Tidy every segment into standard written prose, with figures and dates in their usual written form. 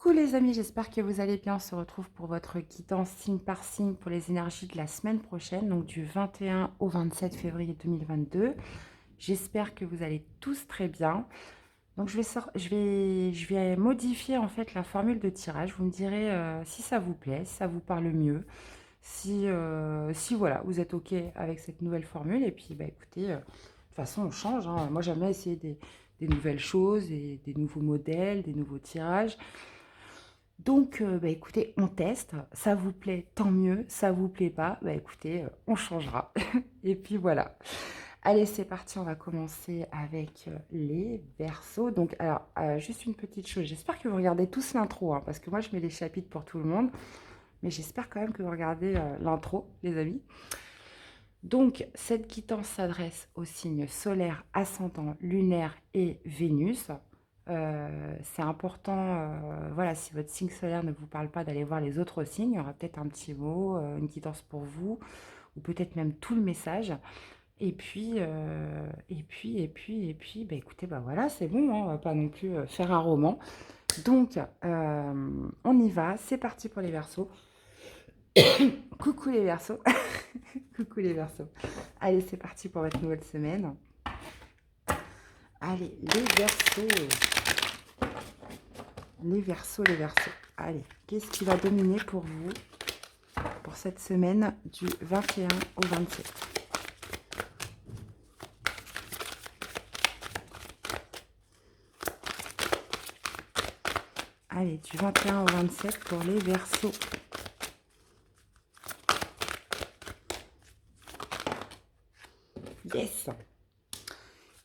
Coucou les amis, j'espère que vous allez bien. On se retrouve pour votre guidance signe par signe pour les énergies de la semaine prochaine, donc du 21 au 27 février 2022. J'espère que vous allez tous très bien. Donc je vais modifier en fait la formule de tirage. Vous me direz si ça vous plaît, si ça vous parle mieux, si voilà, vous êtes OK avec cette nouvelle formule. Et puis bah écoutez, de toute façon on change, hein. Moi j'aime bien essayer des nouvelles choses, et des nouveaux modèles, des nouveaux tirages. Donc, bah, écoutez, on teste. Ça vous plaît, tant mieux. Ça vous plaît pas, bah, écoutez, on changera. Et puis voilà. Allez, c'est parti. On va commencer avec les Verseaux. Donc, alors, juste une petite chose. J'espère que vous regardez tous l'intro, hein, parce que moi, je mets les chapitres pour tout le monde. Mais j'espère quand même que vous regardez l'intro, les amis. Donc, cette quittance s'adresse aux signes solaires, ascendant, lunaire et Vénus. C'est important, voilà, si votre signe solaire ne vous parle pas, d'aller voir les autres signes. Il y aura peut-être un petit mot, une quittance pour vous, ou peut-être même tout le message. Et puis, bah, écoutez, bah voilà, c'est bon, hein, on va pas non plus faire un roman. Donc, on y va, c'est parti pour les Verseaux. Coucou les Verseaux. Coucou les Verseaux. Allez, c'est parti pour votre nouvelle semaine. Allez, les Verseaux. Les Verseaux, les Verseaux. Allez, qu'est-ce qui va dominer pour vous pour cette semaine du 21 au 27? Allez, du 21 au 27 pour les Verseaux. Yes!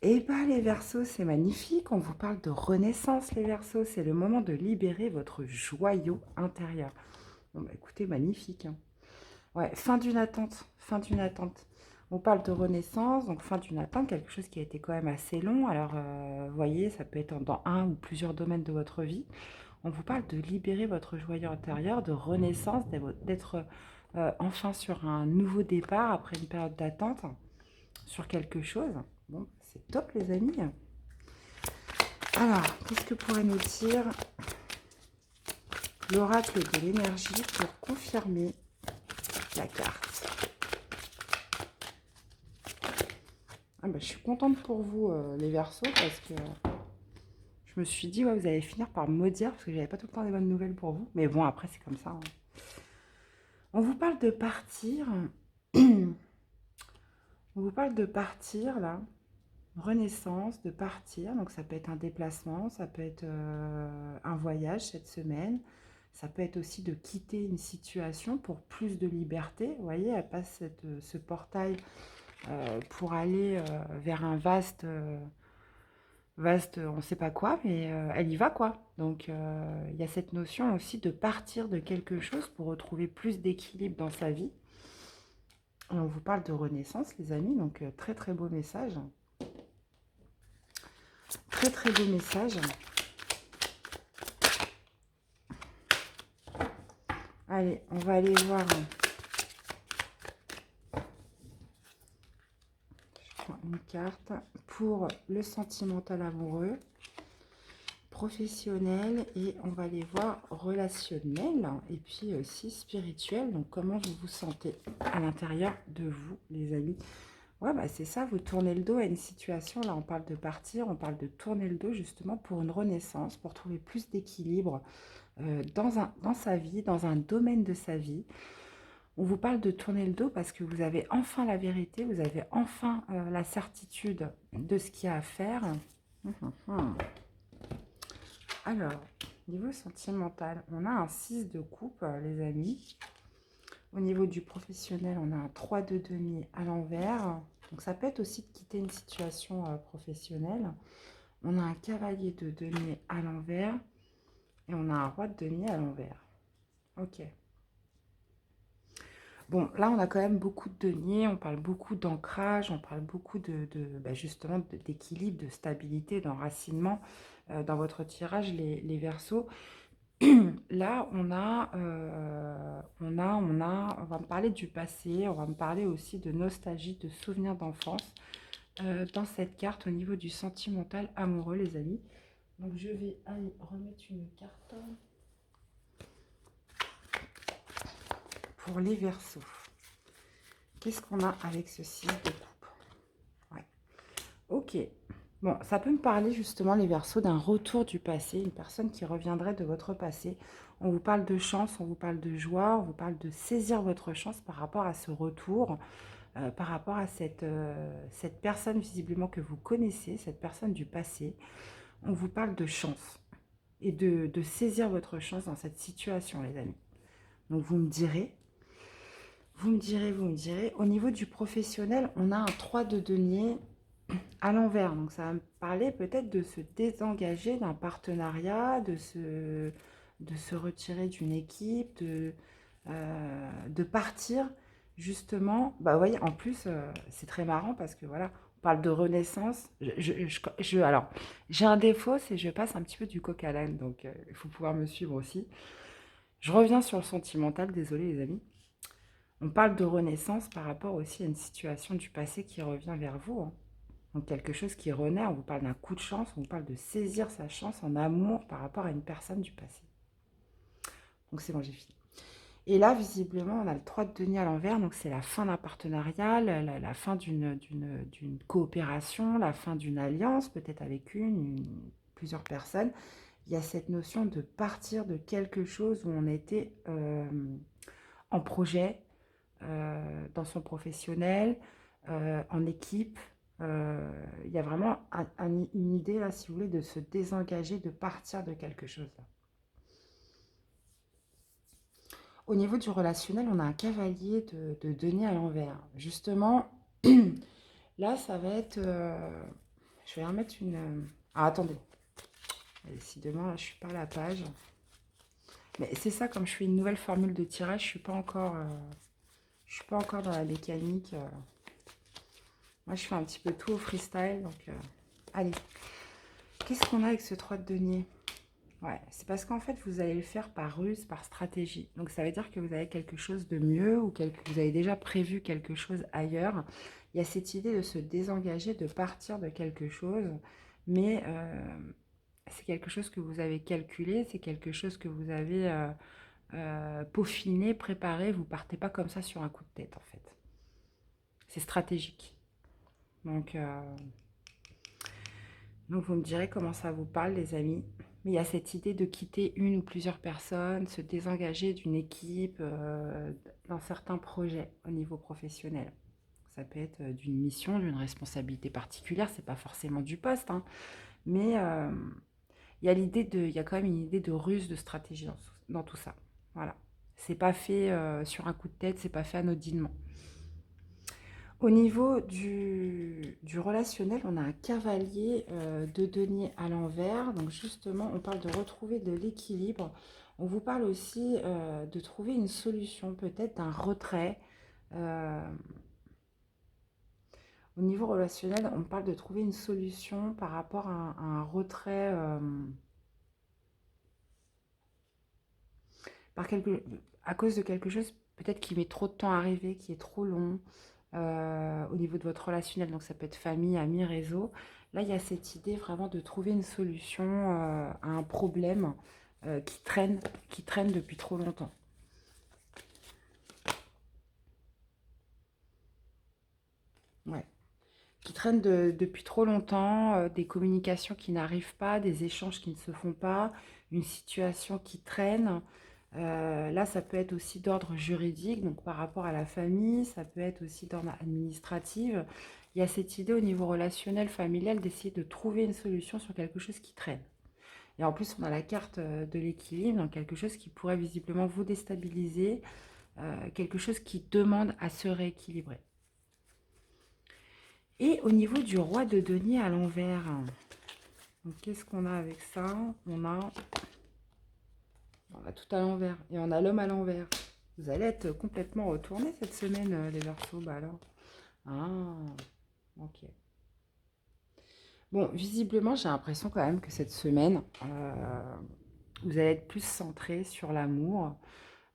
Eh bien, les Verseaux, c'est magnifique. On vous parle de renaissance, les Verseaux. C'est le moment de libérer votre joyau intérieur. Bon, bah, écoutez, magnifique, hein. Ouais, fin d'une attente. Fin d'une attente. On parle de renaissance, donc fin d'une attente, quelque chose qui a été quand même assez long. Alors, vous voyez, ça peut être dans un ou plusieurs domaines de votre vie. On vous parle de libérer votre joyau intérieur, de renaissance, d'être enfin sur un nouveau départ après une période d'attente sur quelque chose. Bon, c'est top les amis. Alors, qu'est-ce que pourrait nous dire l'oracle de l'énergie pour confirmer la carte? Ah bah, je suis contente pour vous les Verseaux, parce que je me suis dit, ouais, vous allez finir par me maudire parce que j'avais pas tout le temps des bonnes nouvelles pour vous. Mais bon, après, c'est comme ça, hein. On vous parle de partir. On vous parle de partir, là. Renaissance, de partir. Donc, ça peut être un déplacement, ça peut être un voyage cette semaine. Ça peut être aussi de quitter une situation pour plus de liberté. Vous voyez, elle passe ce portail pour aller vers un vaste... on ne sait pas quoi, mais elle y va, quoi. Donc, il y a cette notion aussi de partir de quelque chose pour retrouver plus d'équilibre dans sa vie. Et on vous parle de renaissance, les amis, donc très très beau message. Très très beau message. Allez, on va aller voir. Je prends une carte pour le sentimental amoureux, professionnel, et on va aller voir relationnel et puis aussi spirituel. Donc comment vous vous sentez à l'intérieur de vous, les amis. Ouais, bah c'est ça, vous tournez le dos à une situation. Là, on parle de partir, on parle de tourner le dos justement pour une renaissance, pour trouver plus d'équilibre dans sa vie, dans un domaine de sa vie. On vous parle de tourner le dos parce que vous avez enfin la vérité, vous avez enfin la certitude de ce qu'il y a à faire. Alors, niveau sentimental, on a un 6 de coupe, les amis. Au niveau du professionnel, on a un 3 de denier à l'envers. Donc, ça peut être aussi de quitter une situation professionnelle. On a un cavalier de denier à l'envers. Et on a un roi de denier à l'envers. Ok. Bon, là, on a quand même beaucoup de deniers, on parle beaucoup d'ancrage, on parle beaucoup bah, justement d'équilibre, de stabilité, d'enracinement dans votre tirage, les Verseaux. Là, on va me parler du passé, on va me parler aussi de nostalgie, de souvenirs d'enfance dans cette carte au niveau du sentimental amoureux, les amis. Donc, je vais aller remettre une carte. pour les Verseaux. Qu'est-ce qu'on a avec ce 6 de coupe? Ouais. Ok. Bon, ça peut me parler justement, les Verseaux, d'un retour du passé, une personne qui reviendrait de votre passé. On vous parle de chance, on vous parle de joie, on vous parle de saisir votre chance par rapport à ce retour, par rapport à cette personne visiblement que vous connaissez, cette personne du passé. On vous parle de chance et de saisir votre chance dans cette situation, les amis. Donc vous me direz, au niveau du professionnel, on a un 3 de denier à l'envers. Donc ça va me parler peut-être de se désengager d'un partenariat, de se retirer d'une équipe, de partir justement. Bah, vous voyez, en plus, c'est très marrant parce que voilà, on parle de renaissance. Alors, j'ai un défaut, c'est que je passe un petit peu du coq à l'âne, donc il faut pouvoir me suivre aussi. Je reviens sur le sentimental, désolé les amis. On parle de renaissance par rapport aussi à une situation du passé qui revient vers vous, hein. Donc quelque chose qui renaît, on vous parle d'un coup de chance, on vous parle de saisir sa chance en amour par rapport à une personne du passé. Donc c'est bon, j'ai fini. Et là, visiblement, on a le 3 de denier à l'envers, donc c'est la fin d'un partenariat, la fin d'une coopération, la fin d'une alliance, peut-être avec plusieurs personnes. Il y a cette notion de partir de quelque chose où on était en projet, dans son professionnel, en équipe. Il y a vraiment une idée, là, si vous voulez, de se désengager, de partir de quelque chose. Là. Au niveau du relationnel, on a un cavalier de denier à l'envers. Justement, là, ça va être... je vais remettre une... Ah, attendez. Décidément, là, je suis pas à la page. Mais c'est ça, comme je fais une nouvelle formule de tirage, je suis pas encore dans la mécanique. Moi, je fais un petit peu tout au freestyle. Donc, allez. Qu'est-ce qu'on a avec ce 3 de denier? Ouais, c'est parce qu'en fait, vous allez le faire par ruse, par stratégie. Donc, ça veut dire que vous avez quelque chose de mieux ou vous avez déjà prévu quelque chose ailleurs. Il y a cette idée de se désengager, de partir de quelque chose. Mais c'est quelque chose que vous avez calculé, c'est quelque chose que vous avez peaufiné, préparé. Vous partez pas comme ça sur un coup de tête, en fait. C'est stratégique. Donc, vous me direz comment ça vous parle, les amis. Mais il y a cette idée de quitter une ou plusieurs personnes, se désengager d'une équipe, dans certains projets au niveau professionnel. Ça peut être d'une mission, d'une responsabilité particulière, c'est pas forcément du poste, hein, mais il y a quand même une idée de ruse, de stratégie dans tout ça. Voilà. C'est pas fait sur un coup de tête, c'est pas fait anodinement. Au niveau du relationnel, on a un cavalier de denier à l'envers. Donc justement, on parle de retrouver de l'équilibre. On vous parle aussi de trouver une solution, peut-être d'un retrait. Euh, Au niveau relationnel, on parle de trouver une solution par rapport à un retrait, par à cause de quelque chose peut-être qui met trop de temps à arriver, qui est trop long. Au niveau de votre relationnel, donc ça peut être famille, amis, réseau. Là, il y a cette idée vraiment de trouver une solution à un problème qui traîne depuis trop longtemps. Ouais. Qui traîne depuis trop longtemps, des communications qui n'arrivent pas, des échanges qui ne se font pas, une situation qui traîne. Là, ça peut être aussi d'ordre juridique, donc par rapport à la famille, ça peut être aussi d'ordre administratif. Il y a cette idée au niveau relationnel, familial, d'essayer de trouver une solution sur quelque chose qui traîne. Et en plus, on a la carte de l'équilibre, donc quelque chose qui pourrait visiblement vous déstabiliser, quelque chose qui demande à se rééquilibrer. Et au niveau du roi de denier à l'envers, donc qu'est-ce qu'on a avec ça? On a tout à l'envers et on a l'homme à l'envers. Vous allez être complètement retourné cette semaine, les Verseaux. Bah alors. Ah, ok. Bon, visiblement, j'ai l'impression quand même que cette semaine, vous allez être plus centré sur l'amour.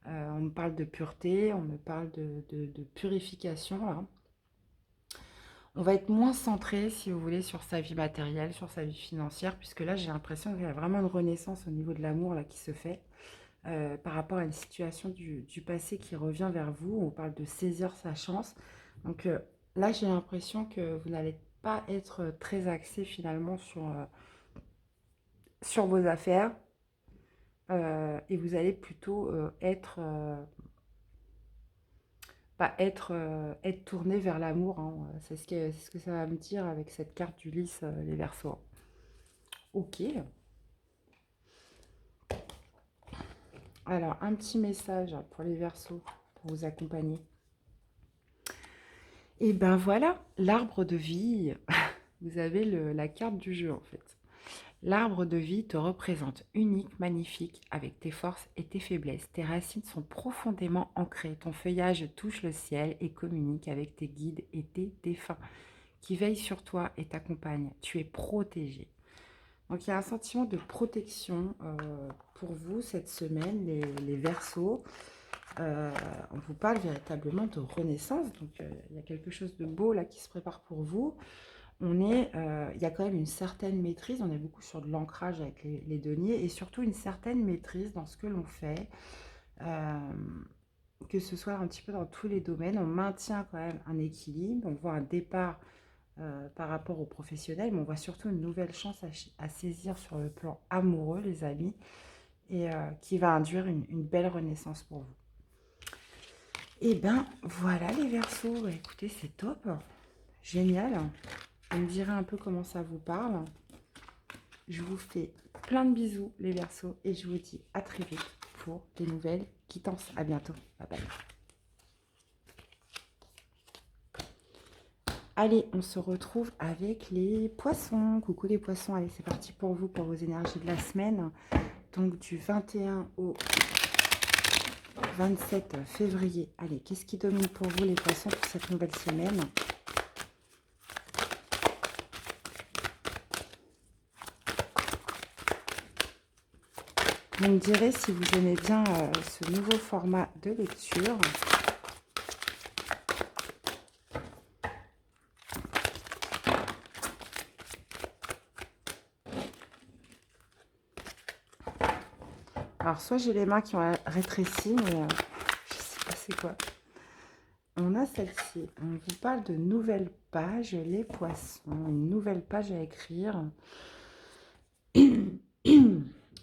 On me parle de pureté, on me parle de purification, là. On va être moins centré, si vous voulez, sur sa vie matérielle, sur sa vie financière, puisque là, j'ai l'impression qu'il y a vraiment une renaissance au niveau de l'amour là qui se fait. par rapport à une situation du passé qui revient vers vous. On parle de saisir sa chance. Donc là, j'ai l'impression que vous n'allez pas être très axé finalement sur vos affaires et vous allez plutôt être tourné vers l'amour, hein. C'est ce que ça va me dire avec cette carte du lys, les Verseaux. Ok. Alors, un petit message pour les Verseaux, pour vous accompagner. Et ben voilà, l'arbre de vie. Vous avez la carte du jeu, en fait. L'arbre de vie te représente unique, magnifique, avec tes forces et tes faiblesses. Tes racines sont profondément ancrées. Ton feuillage touche le ciel et communique avec tes guides et tes défunts qui veillent sur toi et t'accompagnent. Tu es protégé. Donc, il y a un sentiment de protection pour vous cette semaine, les Verseaux. On vous parle véritablement de renaissance. Donc, il y a quelque chose de beau là qui se prépare pour vous. Il y a quand même une certaine maîtrise. On est beaucoup sur de l'ancrage avec les deniers et surtout une certaine maîtrise dans ce que l'on fait. Que ce soit un petit peu dans tous les domaines. On maintient quand même un équilibre. On voit un départ par rapport aux professionnels, mais on voit surtout une nouvelle chance à saisir sur le plan amoureux, les amis, et qui va induire une belle renaissance pour vous. Et ben voilà les Verseaux, bah, écoutez, c'est top, génial. Vous me direz un peu comment ça vous parle. Je vous fais plein de bisous les Verseaux et je vous dis à très vite pour des nouvelles quittances. À bientôt, bye bye. Allez, on se retrouve avec les poissons. Coucou les poissons, allez, c'est parti pour vous, pour vos énergies de la semaine. Donc du 21 au 27 février. Allez, qu'est-ce qui domine pour vous les poissons pour cette nouvelle semaine? Vous me direz si vous aimez bien ce nouveau format de lecture. Alors, soit j'ai les mains qui ont rétréci, mais je ne sais pas c'est quoi. On a celle-ci. On vous parle de nouvelles pages, les poissons. Une nouvelle page à écrire.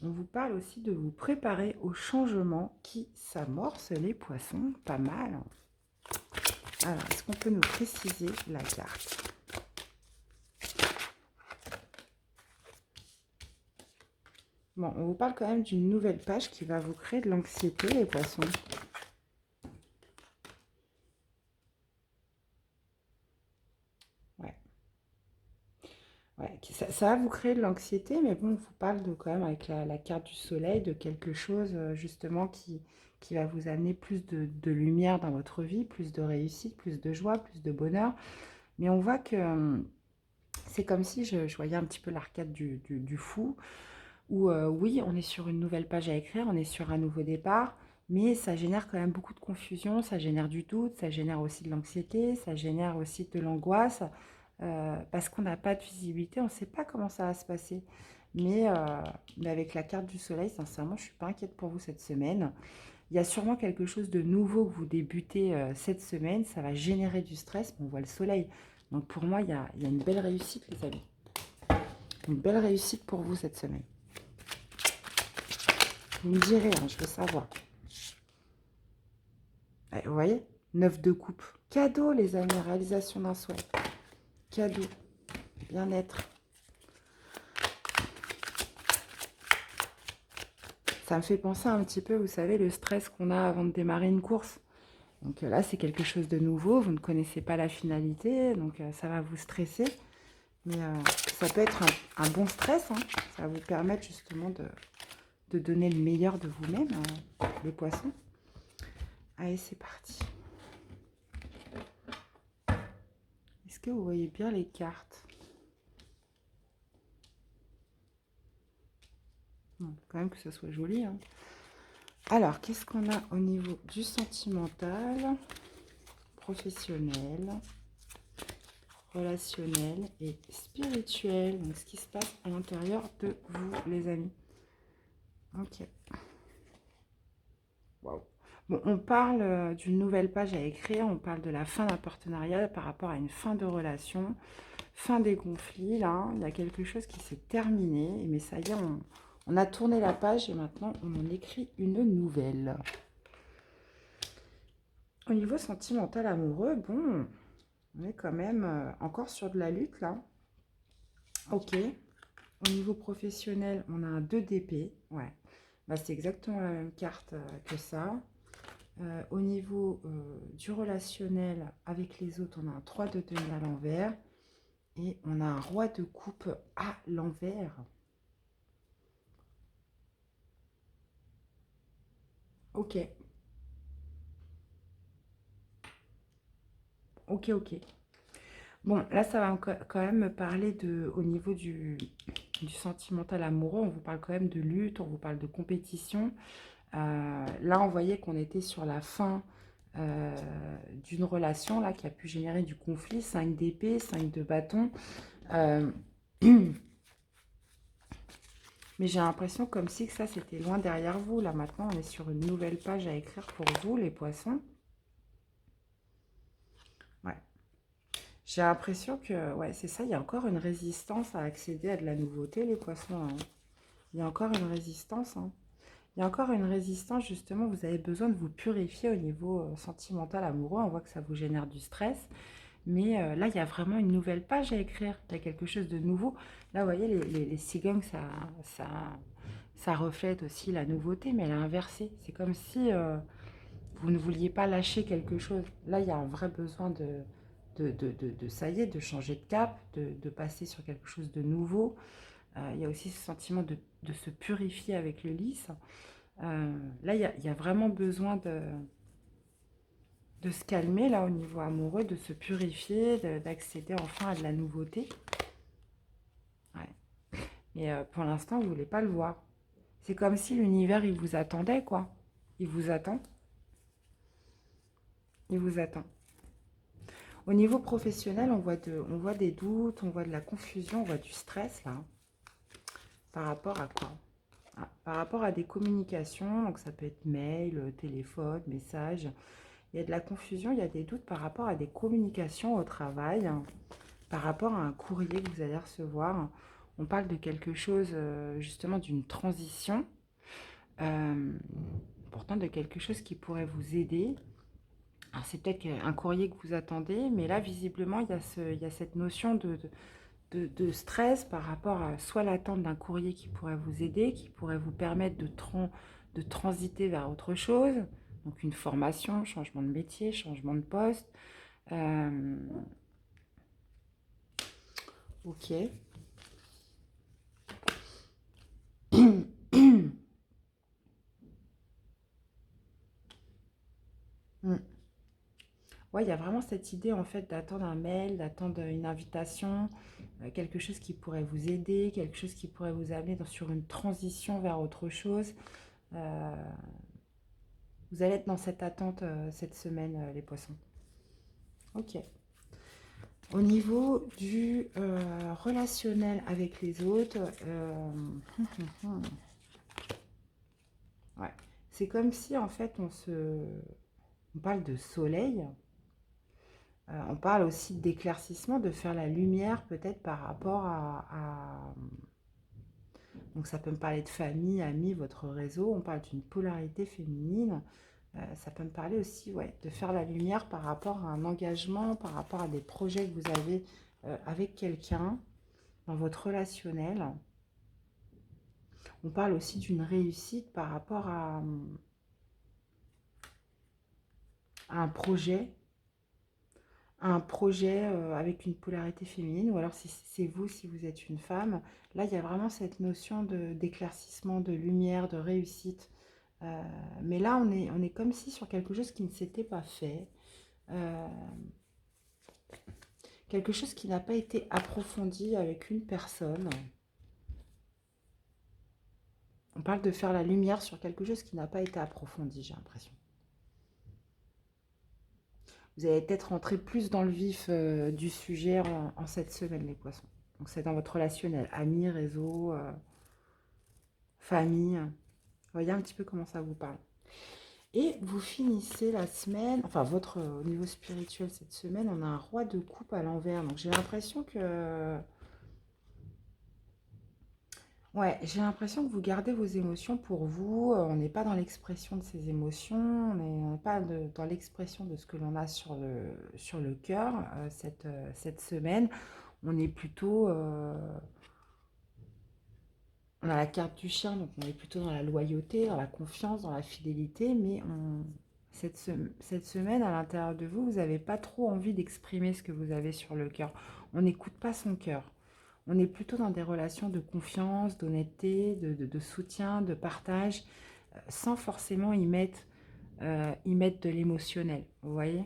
On vous parle aussi de vous préparer au changement qui s'amorce, les poissons. Pas mal. Alors, est-ce qu'on peut nous préciser la carte? Bon, on vous parle quand même d'une nouvelle page qui va vous créer de l'anxiété, les poissons. Ouais. Ouais, ça va vous créer de l'anxiété, mais bon, on vous parle de quand même, avec la carte du soleil, de quelque chose justement qui va vous amener plus de lumière dans votre vie, plus de réussite, plus de joie, plus de bonheur. Mais on voit que c'est comme si je voyais un petit peu l'arcade du fou, où oui, on est sur une nouvelle page à écrire, on est sur un nouveau départ, mais ça génère quand même beaucoup de confusion, ça génère du doute, ça génère aussi de l'anxiété, ça génère aussi de l'angoisse, parce qu'on n'a pas de visibilité, on ne sait pas comment ça va se passer. Mais avec la carte du soleil, sincèrement, je ne suis pas inquiète pour vous cette semaine. Il y a sûrement quelque chose de nouveau que vous débutez cette semaine, ça va générer du stress, mais on voit le soleil. Donc pour moi, il y a une belle réussite, les amis. Une belle réussite pour vous cette semaine. Vous me direz, hein, je veux savoir. Ouais, vous voyez, 9 de coupe. Cadeau, les amis, réalisation d'un souhait. Cadeau, bien-être. Ça me fait penser un petit peu, vous savez, le stress qu'on a avant de démarrer une course. Donc là, c'est quelque chose de nouveau, vous ne connaissez pas la finalité, donc ça va vous stresser. Mais ça peut être un bon stress, hein. Ça va vous permettre justement de donner le meilleur de vous-même, les poissons. Allez, c'est parti. Est-ce que vous voyez bien les cartes? Bon, quand même que ce soit joli, hein. Alors, qu'est-ce qu'on a au niveau du sentimental, professionnel, relationnel et spirituel? Donc, ce qui se passe à l'intérieur de vous, les amis. Ok. Waouh. Bon, on parle d'une nouvelle page à écrire, on parle de la fin d'un partenariat par rapport à une fin de relation, fin des conflits, là. Il y a quelque chose qui s'est terminé, mais ça y est, on a tourné la page et maintenant on en écrit une nouvelle. Au niveau sentimental amoureux, bon, on est quand même encore sur de la lutte, là. Ok. Au niveau professionnel, on a un 2 d'épée. Ouais. Bah, c'est exactement la même carte que ça. Au niveau du relationnel avec les autres, on a un 3 de denier à l'envers. Et on a un roi de coupe à l'envers. Ok. Ok, ok. Bon, là, ça va quand même me parler de, au niveau du sentimental amoureux, on vous parle quand même de lutte, on vous parle de compétition. Là, on voyait qu'on était sur la fin d'une relation là, qui a pu générer du conflit. 5 d'épée, 5 de bâton. Euh, mais j'ai l'impression comme si que ça, c'était loin derrière vous. Là, maintenant, on est sur une nouvelle page à écrire pour vous, les poissons. Ouais. J'ai l'impression que, ouais, c'est ça, il y a encore une résistance à accéder à de la nouveauté, les poissons, hein. Il y a encore une résistance, hein. Il y a encore une résistance, justement, vous avez besoin de vous purifier au niveau sentimental, amoureux. On voit que ça vous génère du stress. Mais là, il y a vraiment une nouvelle page à écrire. Il y a quelque chose de nouveau. Là, vous voyez, les cigognes, ça, ça reflète aussi la nouveauté, mais elle est inversée. C'est comme si vous ne vouliez pas lâcher quelque chose. Là, il y a un vrai besoin ça y est, de changer de cap, de passer sur quelque chose de nouveau. Il y a aussi ce sentiment de se purifier avec le lys. Là, il y a vraiment besoin de se calmer, là, au niveau amoureux, de se purifier, d'accéder enfin à de la nouveauté. Ouais. Mais pour l'instant, vous ne voulez pas le voir. C'est comme si l'univers, il vous attendait, quoi. Il vous attend. Il vous attend. Au niveau professionnel, on voit des doutes, on voit de la confusion, on voit du stress, là. Par rapport à quoi? Par rapport à des communications, donc ça peut être mail, téléphone, message. Il y a de la confusion, il y a des doutes par rapport à des communications au travail, par rapport à un courrier que vous allez recevoir. On parle de quelque chose, justement, d'une transition, pourtant de quelque chose qui pourrait vous aider. Alors, c'est peut-être un courrier que vous attendez, mais là, visiblement, il y a cette notion de stress par rapport à soit l'attente d'un courrier qui pourrait vous aider, qui pourrait vous permettre de transiter vers autre chose, donc une formation, changement de métier, changement de poste. Euh, ok. Hmm. Ouais, il y a vraiment cette idée en fait d'attendre un mail, d'attendre une invitation, quelque chose qui pourrait vous aider, quelque chose qui pourrait vous amener sur une transition vers autre chose. Euh, Vous allez être dans cette attente cette semaine, les poissons. Ok. Au niveau du relationnel avec les autres, ouais. C'est comme si en fait on parle de soleil, on parle aussi d'éclaircissement, de faire la lumière peut-être par rapport donc ça peut me parler de famille, amis, votre réseau, on parle d'une polarité féminine. Ça peut me parler aussi, ouais, de faire la lumière par rapport à un engagement, par rapport à des projets que vous avez avec quelqu'un dans votre relationnel. On parle aussi d'une réussite par rapport à un projet avec une polarité féminine, ou alors si c'est vous, si vous êtes une femme. Là, il y a vraiment cette notion d'éclaircissement, de lumière, de réussite. Euh, mais là, on est comme si sur quelque chose qui ne s'était pas fait. Euh, Quelque chose qui n'a pas été approfondi avec une personne. On parle de faire la lumière sur quelque chose qui n'a pas été approfondi, j'ai l'impression. Vous allez peut-être rentrer plus dans le vif du sujet en cette semaine, les poissons. Donc c'est dans votre relationnel, amis, réseau, famille. Voyez un petit peu comment ça vous parle. Et vous finissez la semaine, enfin votre au niveau spirituel cette semaine, on a un roi de coupe à l'envers. Donc j'ai l'impression que... Ouais, j'ai l'impression que vous gardez vos émotions pour vous. On n'est pas dans l'expression de ces émotions, on n'est pas dans l'expression de ce que l'on a sur le cœur cette semaine. On est plutôt... on a la carte du chien, donc on est plutôt dans la loyauté, dans la confiance, dans la fidélité, mais cette semaine, à l'intérieur de vous, vous n'avez pas trop envie d'exprimer ce que vous avez sur le cœur. On n'écoute pas son cœur. On est plutôt dans des relations de confiance, d'honnêteté, de soutien, de partage, sans forcément y mettre de l'émotionnel. Vous voyez?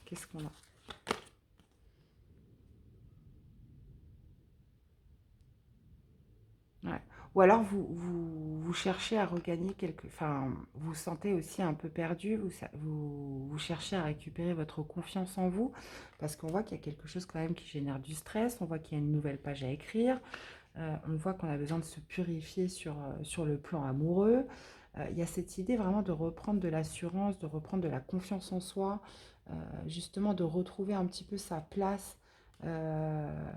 Qu'est-ce qu'on a? Ouais. Ou alors vous cherchez à regagner quelque... Enfin, vous vous sentez aussi un peu perdu, vous cherchez à récupérer votre confiance en vous, parce qu'on voit qu'il y a quelque chose quand même qui génère du stress, on voit qu'il y a une nouvelle page à écrire, on voit qu'on a besoin de se purifier sur le plan amoureux. Il y a cette idée vraiment de reprendre de l'assurance, de reprendre de la confiance en soi, justement de retrouver un petit peu sa place, euh,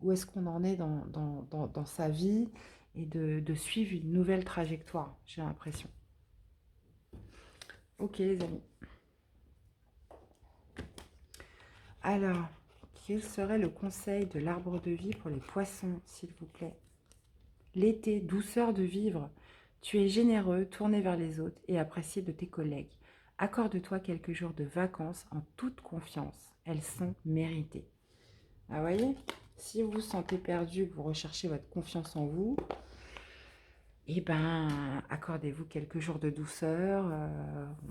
où est-ce qu'on en est dans sa vie, et de suivre une nouvelle trajectoire, j'ai l'impression. Ok les amis. Alors, quel serait le conseil de l'arbre de vie pour les poissons, s'il vous plaît? L'été, douceur de vivre. Tu es généreux, tourné vers les autres et apprécié de tes collègues. Accorde-toi quelques jours de vacances en toute confiance. Elles sont méritées. Ah, voyez, si vous vous sentez perdu, que vous recherchez votre confiance en vous, eh ben, accordez-vous quelques jours de douceur.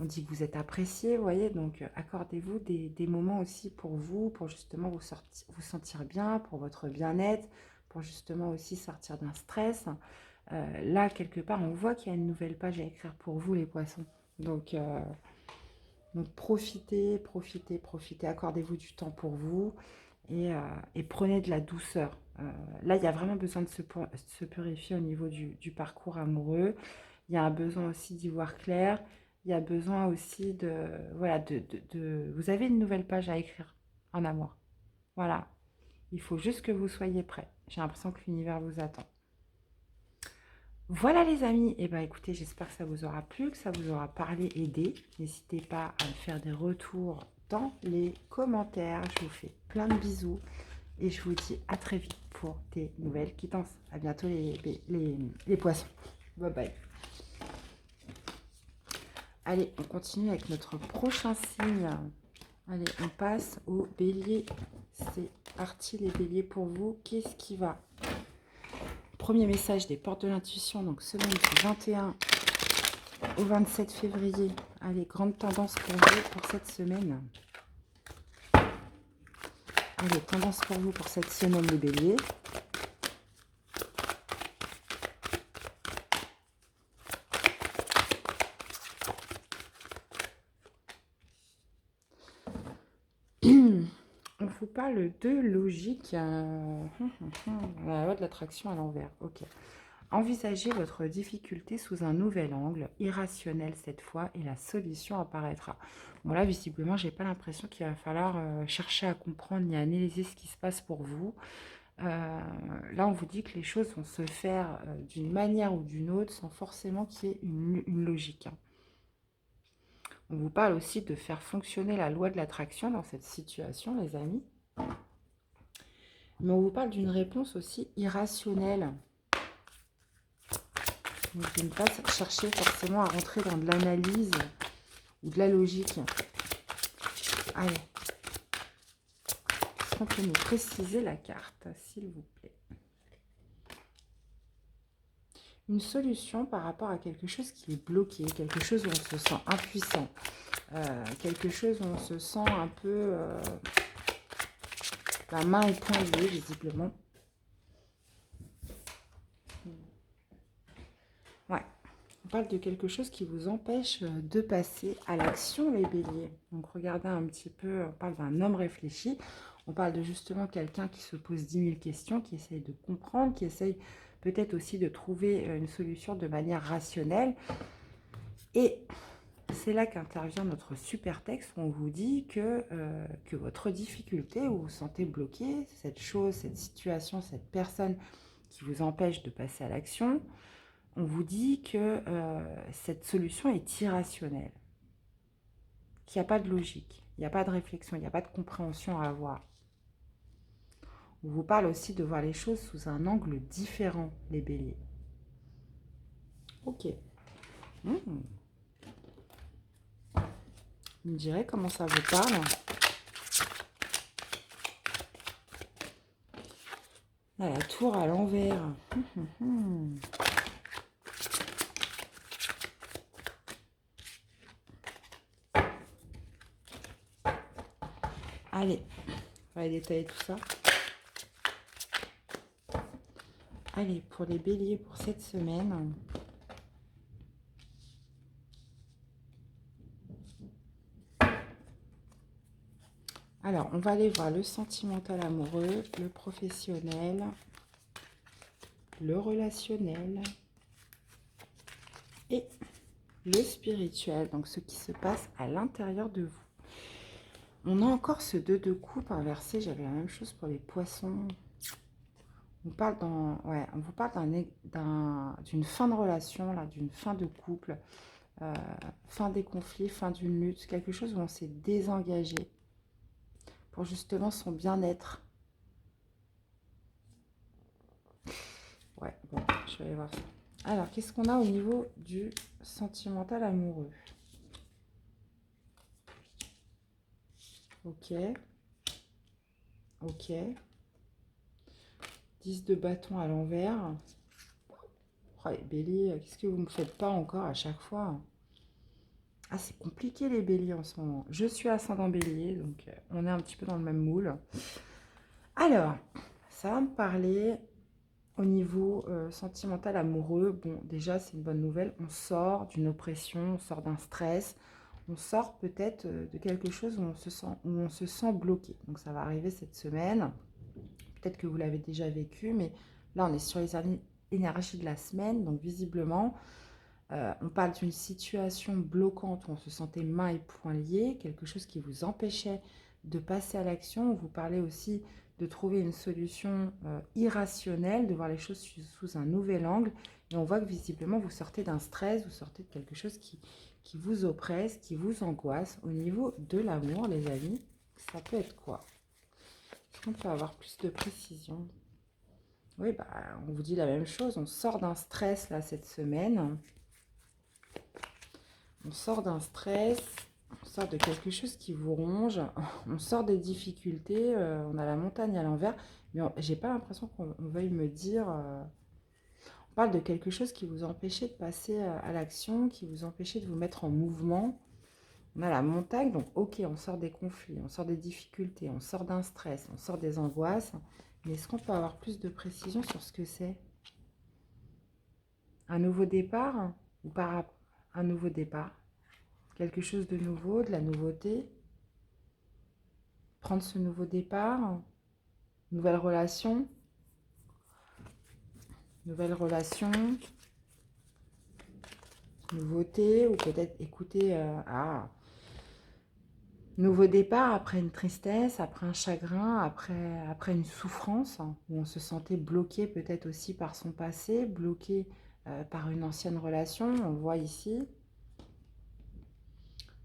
On dit que vous êtes apprécié, vous voyez, donc accordez-vous des moments aussi pour vous, pour justement vous sentir bien, pour votre bien-être, pour justement aussi sortir d'un stress. Là, quelque part, on voit qu'il y a une nouvelle page à écrire pour vous, les poissons. Donc profitez, profitez, profitez. Accordez-vous du temps pour vous et prenez de la douceur. Là, il y a vraiment besoin de se purifier au niveau du parcours amoureux. Il y a un besoin aussi d'y voir clair. Il y a besoin aussi de... Voilà, vous avez une nouvelle page à écrire en amour. Voilà. Il faut juste que vous soyez prêts. J'ai l'impression que l'univers vous attend. Voilà les amis, et ben écoutez, j'espère que ça vous aura plu, que ça vous aura parlé, aidé. N'hésitez pas à me faire des retours dans les commentaires. Je vous fais plein de bisous et je vous dis à très vite pour des nouvelles quittances. À bientôt les poissons. Bye bye. Allez, on continue avec notre prochain signe. Allez, on passe au bélier. C'est parti les béliers pour vous. Qu'est-ce qui va? Premier message des portes de l'intuition, donc semaine du 21 au 27 février. Allez, grande tendance pour vous pour cette semaine. Allez, tendance pour vous pour cette semaine, les béliers. On vous parle de logique. La loi de l'attraction à l'envers. Ok. Envisagez votre difficulté sous un nouvel angle, irrationnel cette fois, et la solution apparaîtra. Bon là, visiblement, j'ai pas l'impression qu'il va falloir chercher à comprendre ni à analyser ce qui se passe pour vous. Là, on vous dit que les choses vont se faire d'une manière ou d'une autre sans forcément qu'il y ait une logique. On vous parle aussi de faire fonctionner la loi de l'attraction dans cette situation, les amis. Mais on vous parle d'une réponse aussi irrationnelle. Donc, de ne pas chercher forcément à rentrer dans de l'analyse ou de la logique. Allez. Est-ce qu'on peut nous préciser la carte, s'il vous plaît? Une solution par rapport à quelque chose qui est bloqué, quelque chose où on se sent impuissant, quelque chose où on se sent un peu la main et poing liés, visiblement. Ouais, on parle de quelque chose qui vous empêche de passer à l'action, les béliers. Donc regardez un petit peu, on parle d'un homme réfléchi, on parle de justement quelqu'un qui se pose 10 000 questions, qui essaye de comprendre, qui essaye peut-être aussi de trouver une solution de manière rationnelle. Et c'est là qu'intervient notre super texte où on vous dit que votre difficulté, où vous vous sentez bloqué, cette chose, cette situation, cette personne qui vous empêche de passer à l'action, on vous dit que cette solution est irrationnelle, qu'il n'y a pas de logique, il n'y a pas de réflexion, il n'y a pas de compréhension à avoir. On vous parle aussi de voir les choses sous un angle différent, les béliers. Ok. Vous me direz comment ça vous parle. Là, la tour à l'envers. Allez, on va détailler tout ça. Allez, pour les béliers pour cette semaine. Alors, on va aller voir le sentimental amoureux, le professionnel, le relationnel et le spirituel. Donc, ce qui se passe à l'intérieur de vous. On a encore ce 2 de coupe inversé. J'avais la même chose pour les poissons. On parle on vous parle d'une fin de relation, là, d'une fin de couple, fin des conflits, fin d'une lutte, quelque chose où on s'est désengagé pour justement son bien-être. Ouais, bon, je vais aller voir ça. Alors, qu'est-ce qu'on a au niveau du sentimental amoureux? Ok. Ok. 10 de bâton à l'envers. Oh, les béliers, qu'est-ce que vous ne me faites pas encore à chaque fois? Ah, c'est compliqué les béliers en ce moment. Je suis ascendant bélier, donc on est un petit peu dans le même moule. Alors, ça va me parler au niveau sentimental amoureux. Bon, déjà, c'est une bonne nouvelle. On sort d'une oppression, on sort d'un stress. On sort peut-être de quelque chose où on se sent bloqué. Donc, ça va arriver cette semaine. Peut-être que vous l'avez déjà vécu, mais là, on est sur les énergies de la semaine. Donc, visiblement, on parle d'une situation bloquante où on se sentait mains et poings liés, quelque chose qui vous empêchait de passer à l'action. Vous parlez aussi de trouver une solution irrationnelle, de voir les choses sous un nouvel angle. Et on voit que visiblement, vous sortez d'un stress, vous sortez de quelque chose qui vous oppresse, qui vous angoisse. Au niveau de l'amour, les amis, ça peut être quoi? Est-ce qu'on peut avoir plus de précision? Oui, bah, on vous dit la même chose. On sort d'un stress là cette semaine. On sort d'un stress, on sort de quelque chose qui vous ronge, on sort des difficultés, on a la montagne à l'envers, mais j'ai pas l'impression qu'on veuille me dire... on parle de quelque chose qui vous empêchait de passer à l'action, qui vous empêchait de vous mettre en mouvement. On a la montagne, donc ok, on sort des conflits, on sort des difficultés, on sort d'un stress, on sort des angoisses, mais est-ce qu'on peut avoir plus de précision sur ce que c'est? Un nouveau départ ou par un nouveau départ? Quelque chose de nouveau, de la nouveauté. Prendre ce nouveau départ. Nouvelle relation. Nouvelle relation. Nouveauté. Ou peut-être écouter... nouveau départ après une tristesse, après un chagrin, après une souffrance, hein, où on se sentait bloqué peut-être aussi par son passé, bloqué par une ancienne relation, on le voit ici.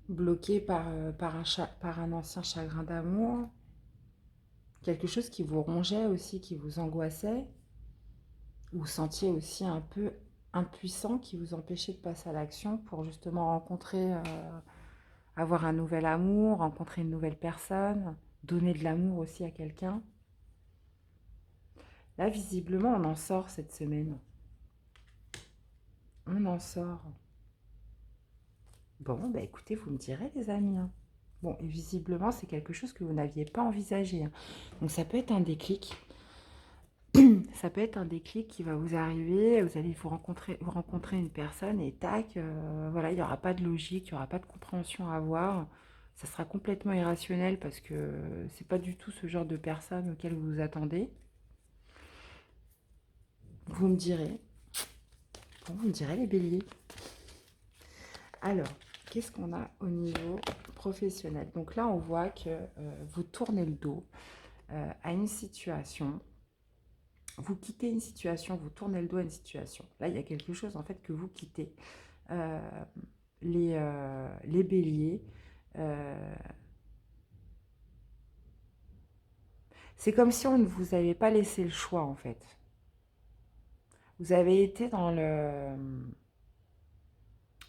Bloqué par un ancien chagrin d'amour, quelque chose qui vous rongeait aussi, qui vous angoissait, vous sentiez aussi un peu impuissant, qui vous empêchait de passer à l'action pour justement rencontrer, avoir un nouvel amour, rencontrer une nouvelle personne, donner de l'amour aussi à quelqu'un. Là, visiblement, on en sort cette semaine. On en sort. Bon, bah écoutez, vous me direz les amis, hein. Bon, et visiblement, c'est quelque chose que vous n'aviez pas envisagé, hein. Donc, ça peut être un déclic. Ça peut être un déclic qui va vous arriver. Vous allez vous rencontrer une personne et tac, voilà, il n'y aura pas de logique, il n'y aura pas de compréhension à avoir. Ça sera complètement irrationnel parce que c'est pas du tout ce genre de personne auquel vous vous attendez. Vous me direz. Bon, vous me direz les béliers. Alors, qu'est-ce qu'on a au niveau professionnel? Donc là, on voit que vous tournez le dos à une situation. Vous quittez une situation, vous tournez le dos à une situation. Là, il y a quelque chose en fait que vous quittez. Euh, les béliers, euh, c'est comme si on ne vous avait pas laissé le choix en fait. Vous avez été dans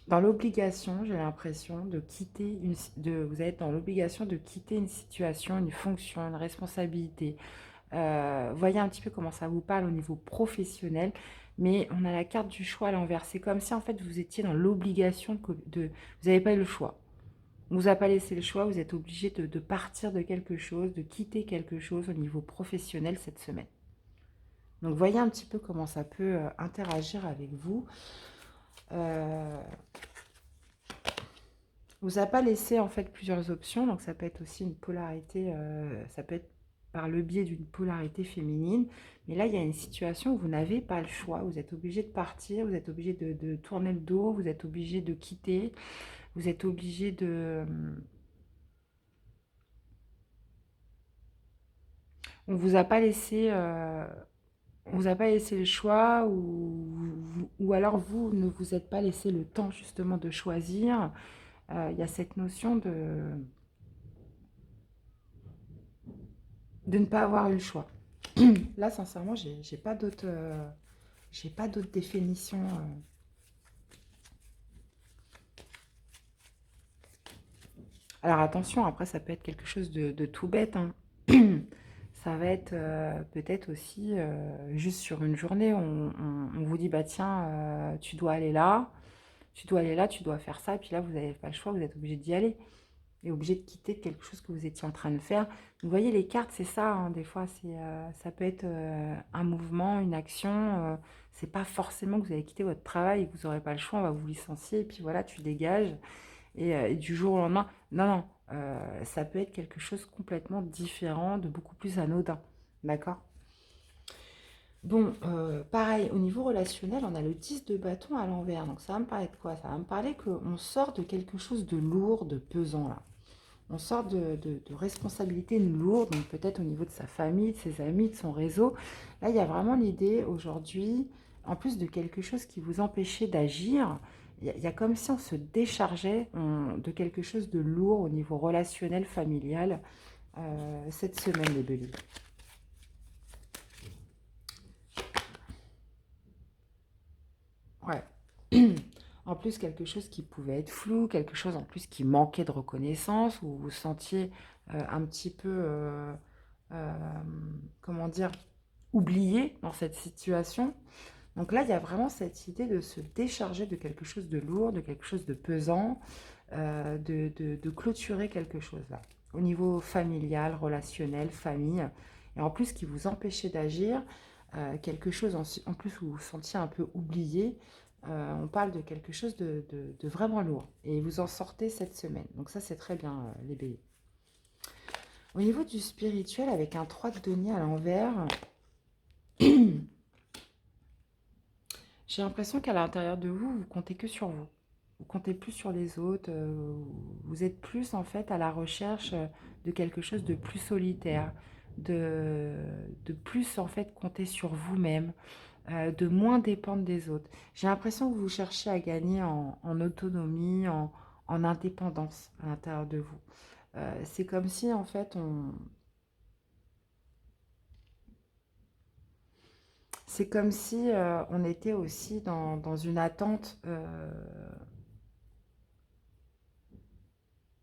l'obligation, j'ai l'impression, de quitter vous êtes dans l'obligation de quitter une situation, une fonction, une responsabilité. Voyez un petit peu comment ça vous parle au niveau professionnel, mais on a la carte du choix à l'envers. C'est comme si en fait vous étiez dans l'obligation vous n'avez pas eu le choix. On ne vous a pas laissé le choix, vous êtes obligé de partir de quelque chose, de quitter quelque chose au niveau professionnel cette semaine. Donc voyez un petit peu comment ça peut interagir avec vous. Vous a pas laissé en fait plusieurs options, donc ça peut être aussi une polarité, ça peut être par le biais d'une polarité féminine, mais là il y a une situation où vous n'avez pas le choix, vous êtes obligé de partir, vous êtes obligé de tourner le dos, vous êtes obligé de quitter, vous êtes obligé de... On vous a pas laissé... on vous a pas laissé le choix ou alors vous ne vous êtes pas laissé le temps justement de choisir. Il y a cette notion de ne pas avoir eu le choix. Là, sincèrement, j'ai pas d'autres définitions. Alors attention, après, ça peut être quelque chose de tout bête, hein. Ça va être peut-être aussi juste sur une journée, on vous dit, bah tiens, tu dois aller là, tu dois aller là, tu dois faire ça, et puis là, vous n'avez pas le choix, vous êtes obligé d'y aller. Et obligé de quitter quelque chose que vous étiez en train de faire. Vous voyez, les cartes, c'est ça, hein, des fois, ça peut être un mouvement, une action. C'est pas forcément que vous allez quitter votre travail et que vous n'aurez pas le choix, on va vous licencier, et puis voilà, tu dégages. Et du jour au lendemain, non, non, ça peut être quelque chose complètement différent, de beaucoup plus anodin. D'accord? Bon, pareil, au niveau relationnel, on a le 10 de bâton à l'envers. Donc ça va me parler de quoi? Ça va me parler qu'on sort de quelque chose de lourd, de pesant là. On sort de responsabilités lourdes, donc peut-être au niveau de sa famille, de ses amis, de son réseau. Là, il y a vraiment l'idée aujourd'hui, en plus de quelque chose qui vous empêchait d'agir, il y a comme si on se déchargeait de quelque chose de lourd au niveau relationnel, familial, cette semaine, les béliers. Ouais. En plus, quelque chose qui pouvait être flou, quelque chose en plus qui manquait de reconnaissance, où vous vous sentiez un petit peu, euh, comment dire, oublié dans cette situation. Donc là, il y a vraiment cette idée de se décharger de quelque chose de lourd, de quelque chose de pesant, de clôturer quelque chose là, au niveau familial, relationnel, famille, et en plus qui vous empêchait d'agir, quelque chose en plus où vous vous sentiez un peu oublié. On parle de quelque chose de vraiment lourd, et vous en sortez cette semaine. Donc ça, c'est très bien, les béliers. Au niveau du spirituel, avec un 3 de denier à l'envers, j'ai l'impression qu'à l'intérieur de vous, vous comptez que sur vous. Vous comptez plus sur les autres. Vous êtes plus en fait à la recherche de quelque chose de plus solitaire, de, de plus en fait compter sur vous-même, de moins dépendre des autres. J'ai l'impression que vous cherchez à gagner en autonomie, en indépendance à l'intérieur de vous. C'est comme si en fait c'est comme si on était aussi dans une attente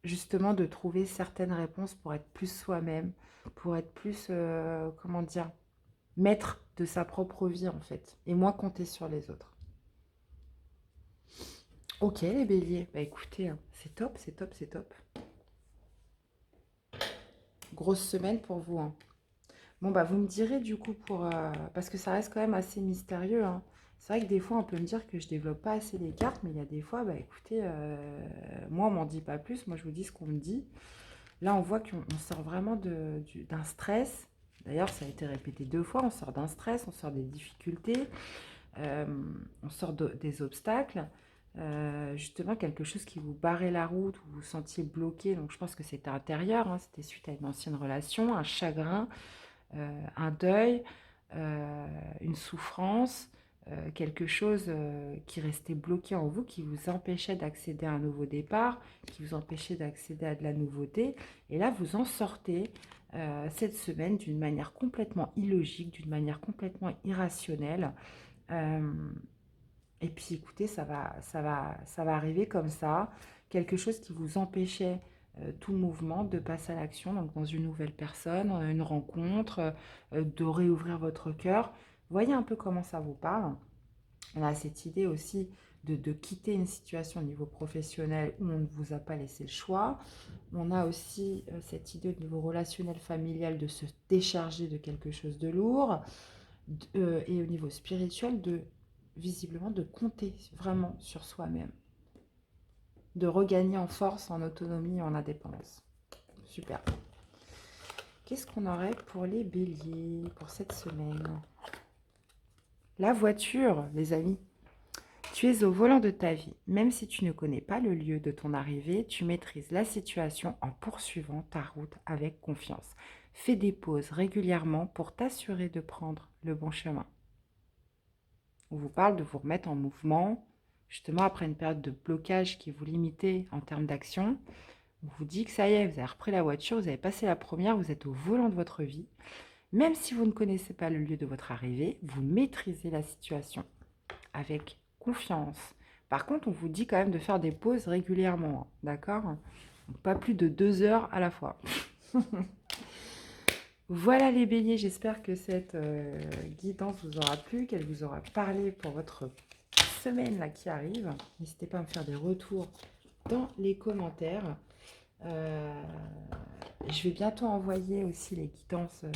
justement de trouver certaines réponses pour être plus soi-même, pour être plus, comment dire, maître de sa propre vie en fait, et moins compter sur les autres. Ok les béliers, bah écoutez, hein, c'est top, c'est top, c'est top. Grosse semaine pour vous, hein. Bon bah vous me direz du coup parce que ça reste quand même assez mystérieux, hein. C'est vrai que des fois on peut me dire que je développe pas assez les cartes, mais il y a des fois, bah écoutez, moi on m'en dit pas plus, moi je vous dis ce qu'on me dit. Là, on voit qu'on sort vraiment d'un stress. D'ailleurs, ça a été répété 2 fois. On sort d'un stress, on sort des difficultés, on sort des obstacles. justement quelque chose qui vous barrait la route, où vous vous sentiez bloqué. Donc je pense que c'était intérieur, hein, c'était suite à une ancienne relation, un chagrin, un deuil, une souffrance, quelque chose qui restait bloqué en vous, qui vous empêchait d'accéder à un nouveau départ, qui vous empêchait d'accéder à de la nouveauté. Et là, vous en sortez cette semaine d'une manière complètement illogique, d'une manière complètement irrationnelle. Euh, et puis écoutez, ça va arriver comme ça. Quelque chose qui vous empêchait tout mouvement de passer à l'action, donc dans une nouvelle personne, une rencontre, de réouvrir votre cœur. Voyez un peu comment ça vous parle. On a cette idée aussi de quitter une situation au niveau professionnel où on ne vous a pas laissé le choix. On a aussi cette idée au niveau relationnel familial de se décharger de quelque chose de lourd. Et au niveau spirituel, visiblement, de compter vraiment sur soi-même. De regagner en force, en autonomie et en indépendance. Super. Qu'est-ce qu'on aurait pour les béliers pour cette semaine? La voiture, les amis. Tu es au volant de ta vie. Même si tu ne connais pas le lieu de ton arrivée, tu maîtrises la situation en poursuivant ta route avec confiance. Fais des pauses régulièrement pour t'assurer de prendre le bon chemin. On vous parle de vous remettre en mouvement, justement après une période de blocage qui vous limitait en termes d'action. On vous dit que ça y est, vous avez repris la voiture, vous avez passé la première, vous êtes au volant de votre vie. Même si vous ne connaissez pas le lieu de votre arrivée, vous maîtrisez la situation avec confiance. Par contre, on vous dit quand même de faire des pauses régulièrement, hein, d'accord? Donc, pas plus de 2 heures à la fois. Voilà les béliers, j'espère que cette guidance vous aura plu, qu'elle vous aura parlé pour votre semaine là qui arrive. N'hésitez pas à me faire des retours dans les commentaires. Je vais bientôt envoyer aussi les guidances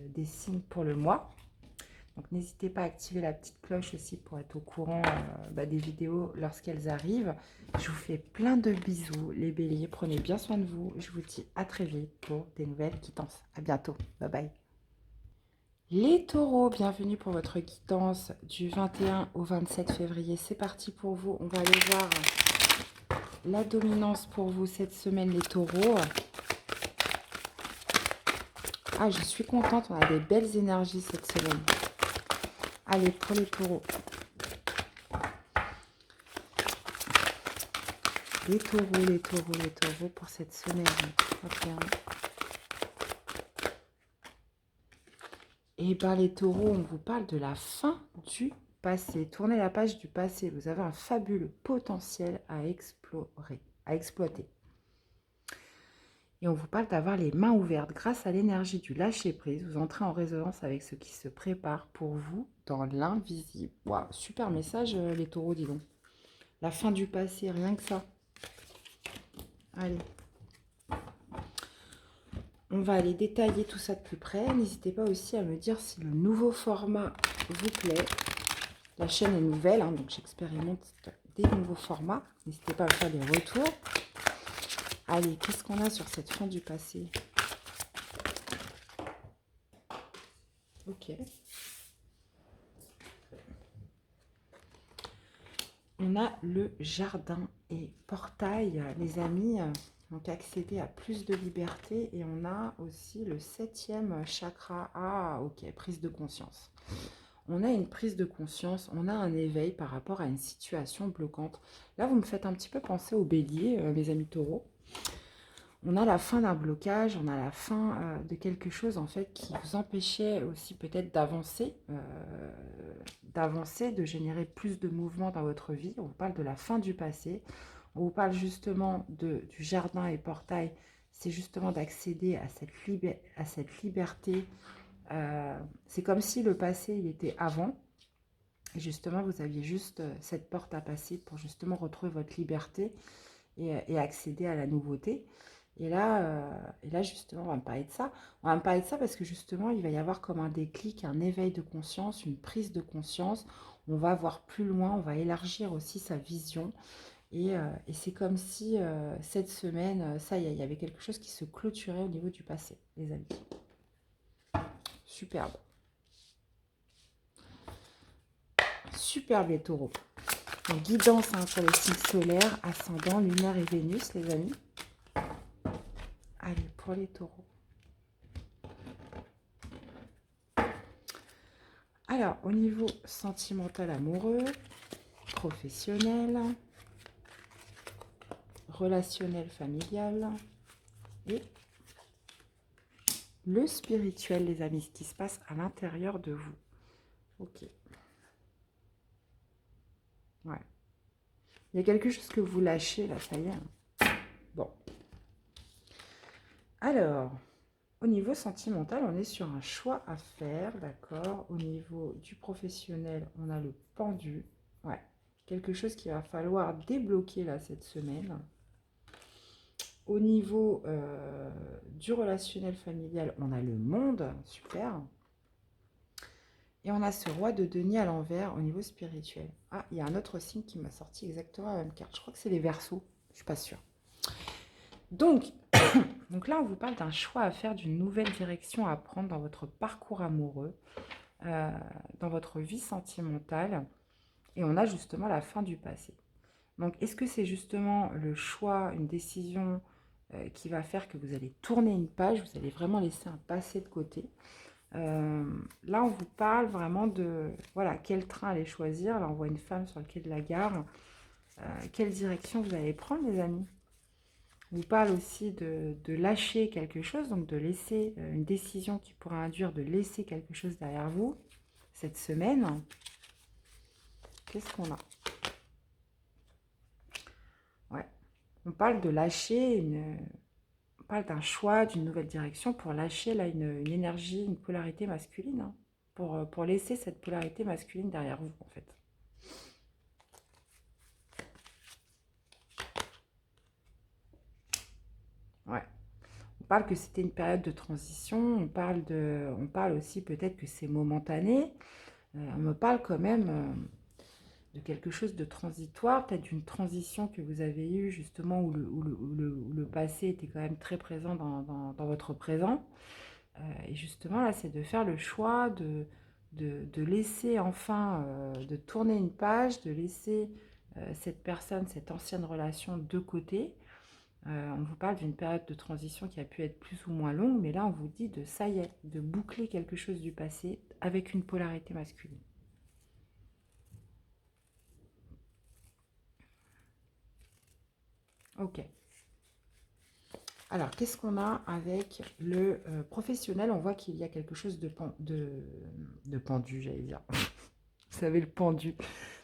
des signes pour le mois. Donc n'hésitez pas à activer la petite cloche aussi pour être au courant des vidéos lorsqu'elles arrivent. Je vous fais plein de bisous les béliers. Prenez bien soin de vous. Je vous dis à très vite pour des nouvelles guidances. À bientôt. Bye bye. Les taureaux, bienvenue pour votre guidance du 21 au 27 février. C'est parti pour vous. On va aller voir la dominance pour vous cette semaine, les taureaux. Ah, je suis contente. On a des belles énergies cette semaine. Allez, pour les taureaux. Les taureaux pour cette semaine. 31. Et bien les taureaux, on vous parle de la fin du passé. Tournez la page du passé. Vous avez un fabuleux potentiel à explorer, à exploiter. Et on vous parle d'avoir les mains ouvertes grâce à l'énergie du lâcher-prise. Vous entrez en résonance avec ce qui se prépare pour vous dans l'invisible. Waouh, super message les taureaux, dis donc. La fin du passé, rien que ça. Allez. On va aller détailler tout ça de plus près. N'hésitez pas aussi à me dire si le nouveau format vous plaît. La chaîne est nouvelle, hein, donc j'expérimente des nouveaux formats. N'hésitez pas à me faire des retours. Allez, qu'est-ce qu'on a sur cette fin du passé? Ok. On a le jardin et portail, les amis. Donc accéder à plus de liberté. Et on a aussi le 7e chakra. Ah, ok, prise de conscience. On a une prise de conscience, on a un éveil par rapport à une situation bloquante. Là, vous me faites un petit peu penser au bélier, mes amis taureaux. On a la fin d'un blocage, on a la fin de quelque chose en fait qui vous empêchait aussi peut-être d'avancer, de générer plus de mouvement dans votre vie. On vous parle de la fin du passé, on vous parle justement du jardin et portail. C'est justement d'accéder à cette liberté. C'est comme si le passé, il était avant. Et justement, vous aviez juste cette porte à passer pour justement retrouver votre liberté et accéder à la nouveauté. Et là, justement, on va me parler de ça. On va me parler de ça parce que justement, il va y avoir comme un déclic, un éveil de conscience, une prise de conscience. On va voir plus loin, on va élargir aussi sa vision. Et c'est comme si cette semaine, ça y est, il y avait quelque chose qui se clôturait au niveau du passé, les amis. Superbe. Superbe les taureaux. Donc, guidance hein, pour les signes solaires, ascendant, lunaire et Vénus, les amis. Allez, pour les taureaux. Alors, au niveau sentimental amoureux, professionnel, relationnel familial et le spirituel, les amis, ce qui se passe à l'intérieur de vous. Ok. Ouais. Il y a quelque chose que vous lâchez, là, ça y est. Bon. Alors, au niveau sentimental, on est sur un choix à faire, d'accord. Au niveau du professionnel, on a le pendu. Ouais. Quelque chose qu'il va falloir débloquer, là, cette semaine. Au niveau du relationnel familial, on a le monde, super. Et on a ce roi de denier à l'envers au niveau spirituel. Ah, il y a un autre signe qui m'a sorti exactement la même carte. Je crois que c'est les Verseaux, je ne suis pas sûre. Donc, donc là, on vous parle d'un choix à faire, d'une nouvelle direction à prendre dans votre parcours amoureux, dans votre vie sentimentale. Et on a justement la fin du passé. Donc, est-ce que c'est justement le choix, une décision qui va faire que vous allez tourner une page, vous allez vraiment laisser un passé de côté. Là, on vous parle vraiment de, voilà, quel train aller choisir. Là, on voit une femme sur le quai de la gare. Quelle direction vous allez prendre, les amis? On vous parle aussi de lâcher quelque chose, donc de laisser une décision qui pourrait induire de laisser quelque chose derrière vous cette semaine. Qu'est-ce qu'on a? Ouais. On parle de lâcher on parle d'un choix, d'une nouvelle direction pour lâcher là une énergie, une polarité masculine, hein, pour laisser cette polarité masculine derrière vous, en fait. Ouais. On parle que c'était une période de transition, on parle aussi peut-être que c'est momentané. On me parle quand même de quelque chose de transitoire, peut-être d'une transition que vous avez eue justement où le passé était quand même très présent dans votre présent. Et justement là, c'est de faire le choix de laisser enfin, de tourner une page, de laisser cette personne, cette ancienne relation de côté. On vous parle d'une période de transition qui a pu être plus ou moins longue, mais là on vous dit de ça y est, de boucler quelque chose du passé avec une polarité masculine. Ok. Alors, qu'est-ce qu'on a avec le professionnel? On voit qu'il y a quelque chose de pendu, j'allais dire. Vous savez, le pendu.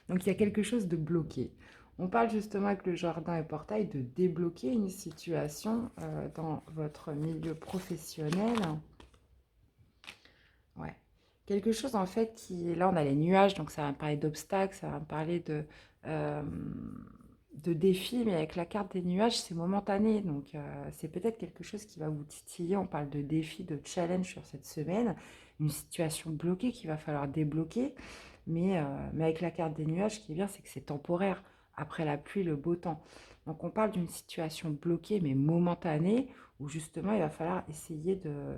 Donc, il y a quelque chose de bloqué. On parle justement avec le jardin et portail de débloquer une situation dans votre milieu professionnel. Ouais. Quelque chose en fait qui... Là, on a les nuages, donc ça va me parler d'obstacles, ça va me parler euh, de défis, mais avec la carte des nuages, c'est momentané. Donc, c'est peut-être quelque chose qui va vous titiller. On parle de défis, de challenge sur cette semaine. Une situation bloquée qu'il va falloir débloquer. Mais avec la carte des nuages, ce qui est bien, c'est que c'est temporaire. Après la pluie, le beau temps. Donc, on parle d'une situation bloquée, mais momentanée, où justement, il va falloir essayer de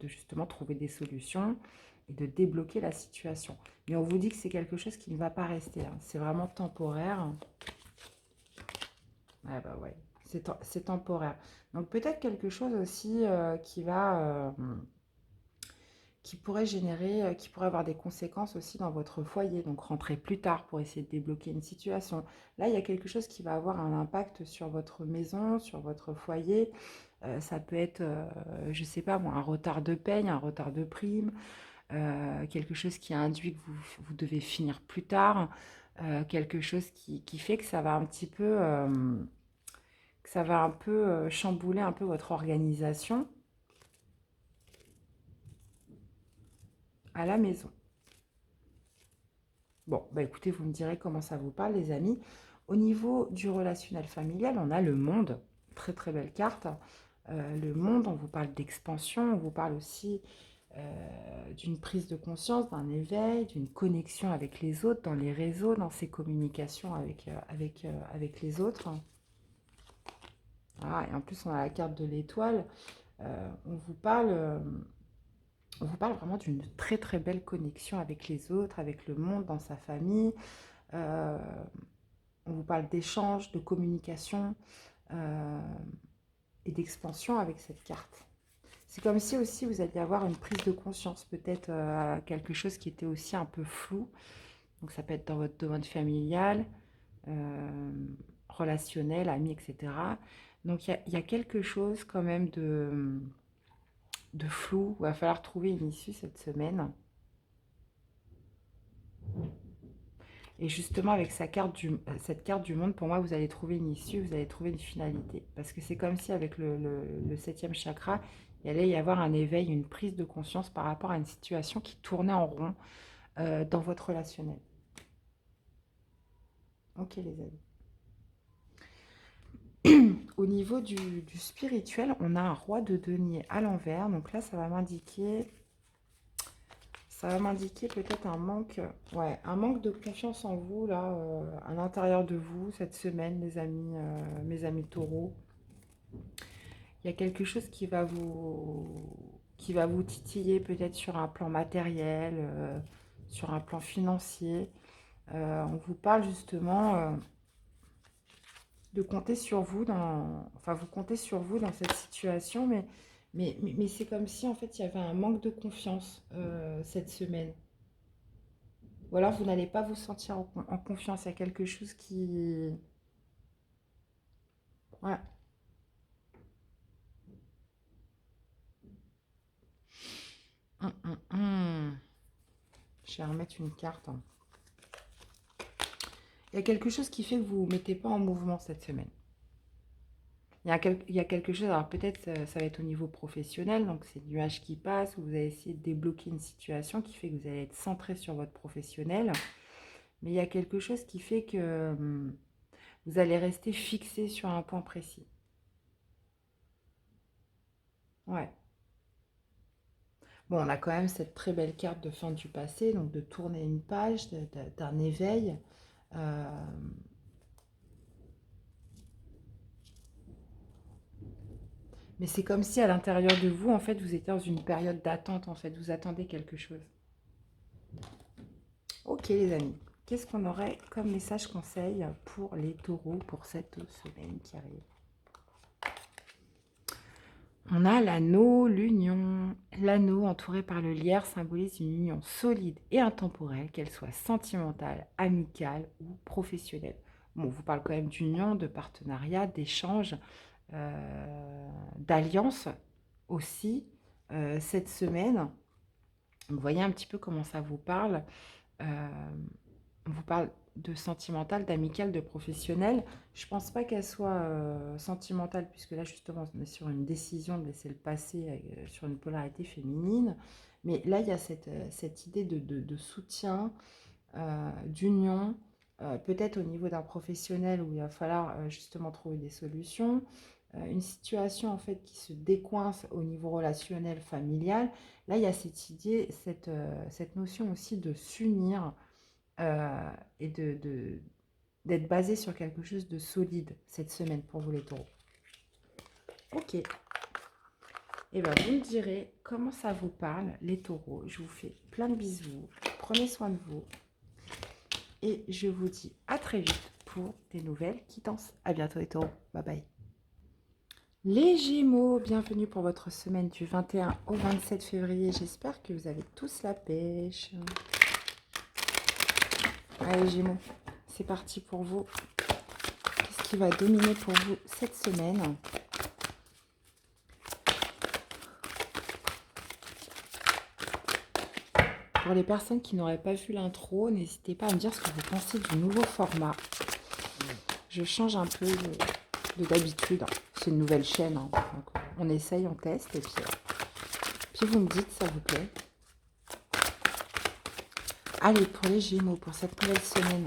justement trouver des solutions et de débloquer la situation. Mais on vous dit que c'est quelque chose qui ne va pas rester, hein. C'est vraiment temporaire. Ah bah ouais, c'est temporaire. Donc peut-être quelque chose aussi qui pourrait générer, qui pourrait avoir des conséquences aussi dans votre foyer. Donc rentrer plus tard pour essayer de débloquer une situation. Là, il y a quelque chose qui va avoir un impact sur votre maison, sur votre foyer. Ça peut être, je sais pas moi, un retard de paye, un retard de prime, quelque chose qui induit que vous devez finir plus tard, quelque chose qui fait que ça va un petit peu, chambouler un peu votre organisation à la maison. Bon, bah écoutez, vous me direz comment ça vous parle, les amis. Au niveau du relationnel familial, on a le monde, très très belle carte. Le monde, on vous parle d'expansion, on vous parle aussi d'une prise de conscience, d'un éveil, d'une connexion avec les autres, dans les réseaux, dans ses communications avec les autres. Ah, et en plus, on a la carte de l'étoile. Euh, on vous parle, euh, on vous parle vraiment d'une très très belle connexion avec les autres, avec le monde, dans sa famille. Euh, on vous parle d'échange, de communication et d'expansion avec cette carte. C'est comme si aussi vous alliez avoir une prise de conscience, peut-être quelque chose qui était aussi un peu flou. Donc ça peut être dans votre domaine familial, relationnel, ami, etc. Donc il y a quelque chose quand même de flou. Il va falloir trouver une issue cette semaine. Et justement, avec cette carte du monde, pour moi, vous allez trouver une issue, vous allez trouver une finalité. Parce que c'est comme si avec le septième chakra, il allait y avoir un éveil, une prise de conscience par rapport à une situation qui tournait en rond dans votre relationnel. Ok les amis. Au niveau du spirituel, on a un roi de denier à l'envers. Donc là, ça va m'indiquer peut-être un manque de confiance en vous, là, à l'intérieur de vous, cette semaine, les amis, mes amis taureaux. Il y a quelque chose qui va vous titiller, peut-être sur un plan matériel, sur un plan financier. On vous parle justement de compter sur vous enfin, vous comptez sur vous dans cette situation, mais c'est comme si, en fait, il y avait un manque de confiance cette semaine. Ou alors vous n'allez pas vous sentir en confiance. Il y a quelque chose qui... Ouais. Je vais remettre une carte, hein. Il y a quelque chose qui fait que vous ne vous mettez pas en mouvement cette semaine. Il y a quelque chose, alors peut-être ça va être au niveau professionnel, donc c'est le nuage qui passe, où vous allez essayer de débloquer une situation qui fait que vous allez être centré sur votre professionnel. Mais il y a quelque chose qui fait que vous allez rester fixé sur un point précis. Ouais. Bon, on a quand même cette très belle carte de fin du passé, donc de tourner une page, d'un éveil. Euh, mais c'est comme si à l'intérieur de vous, en fait, vous étiez dans une période d'attente, en fait. Vous attendez quelque chose. Ok, les amis. Qu'est-ce qu'on aurait comme message conseil pour les taureaux pour cette semaine qui arrive? On a l'anneau, l'union. L'anneau entouré par le lierre symbolise une union solide et intemporelle, qu'elle soit sentimentale, amicale ou professionnelle. Bon, on vous parle quand même d'union, de partenariat, d'échange, d'alliance aussi cette semaine. Vous voyez un petit peu comment ça vous parle. On vous parle de sentimental, d'amical, de professionnel. Je ne pense pas qu'elle soit sentimentale, puisque là, justement, on est sur une décision de laisser le passer sur une polarité féminine. Mais là, il y a cette idée de soutien, d'union, peut-être au niveau d'un professionnel où il va falloir justement trouver des solutions. Une situation, en fait, qui se décoince au niveau relationnel, familial. Là, il y a cette idée, cette notion aussi de s'unir et d'être basé sur quelque chose de solide cette semaine pour vous les taureaux. Ok. Et bien, vous me direz comment ça vous parle, les taureaux. Je vous fais plein de bisous. Prenez soin de vous. Et je vous dis à très vite pour des nouvelles quittances. À bientôt les taureaux. Bye bye. Les Gémeaux, bienvenue pour votre semaine du 21 au 27 février. J'espère que vous avez tous la pêche. Allez Gémeaux, c'est parti pour vous. Qu'est-ce qui va dominer pour vous cette semaine? Pour les personnes qui n'auraient pas vu l'intro, n'hésitez pas à me dire ce que vous pensez du nouveau format. Je change un peu de d'habitude. C'est une nouvelle chaîne. Hein. Donc, on essaye, on teste. Et puis vous me dites si ça vous plaît. Allez, pour les Gémeaux, pour cette nouvelle semaine.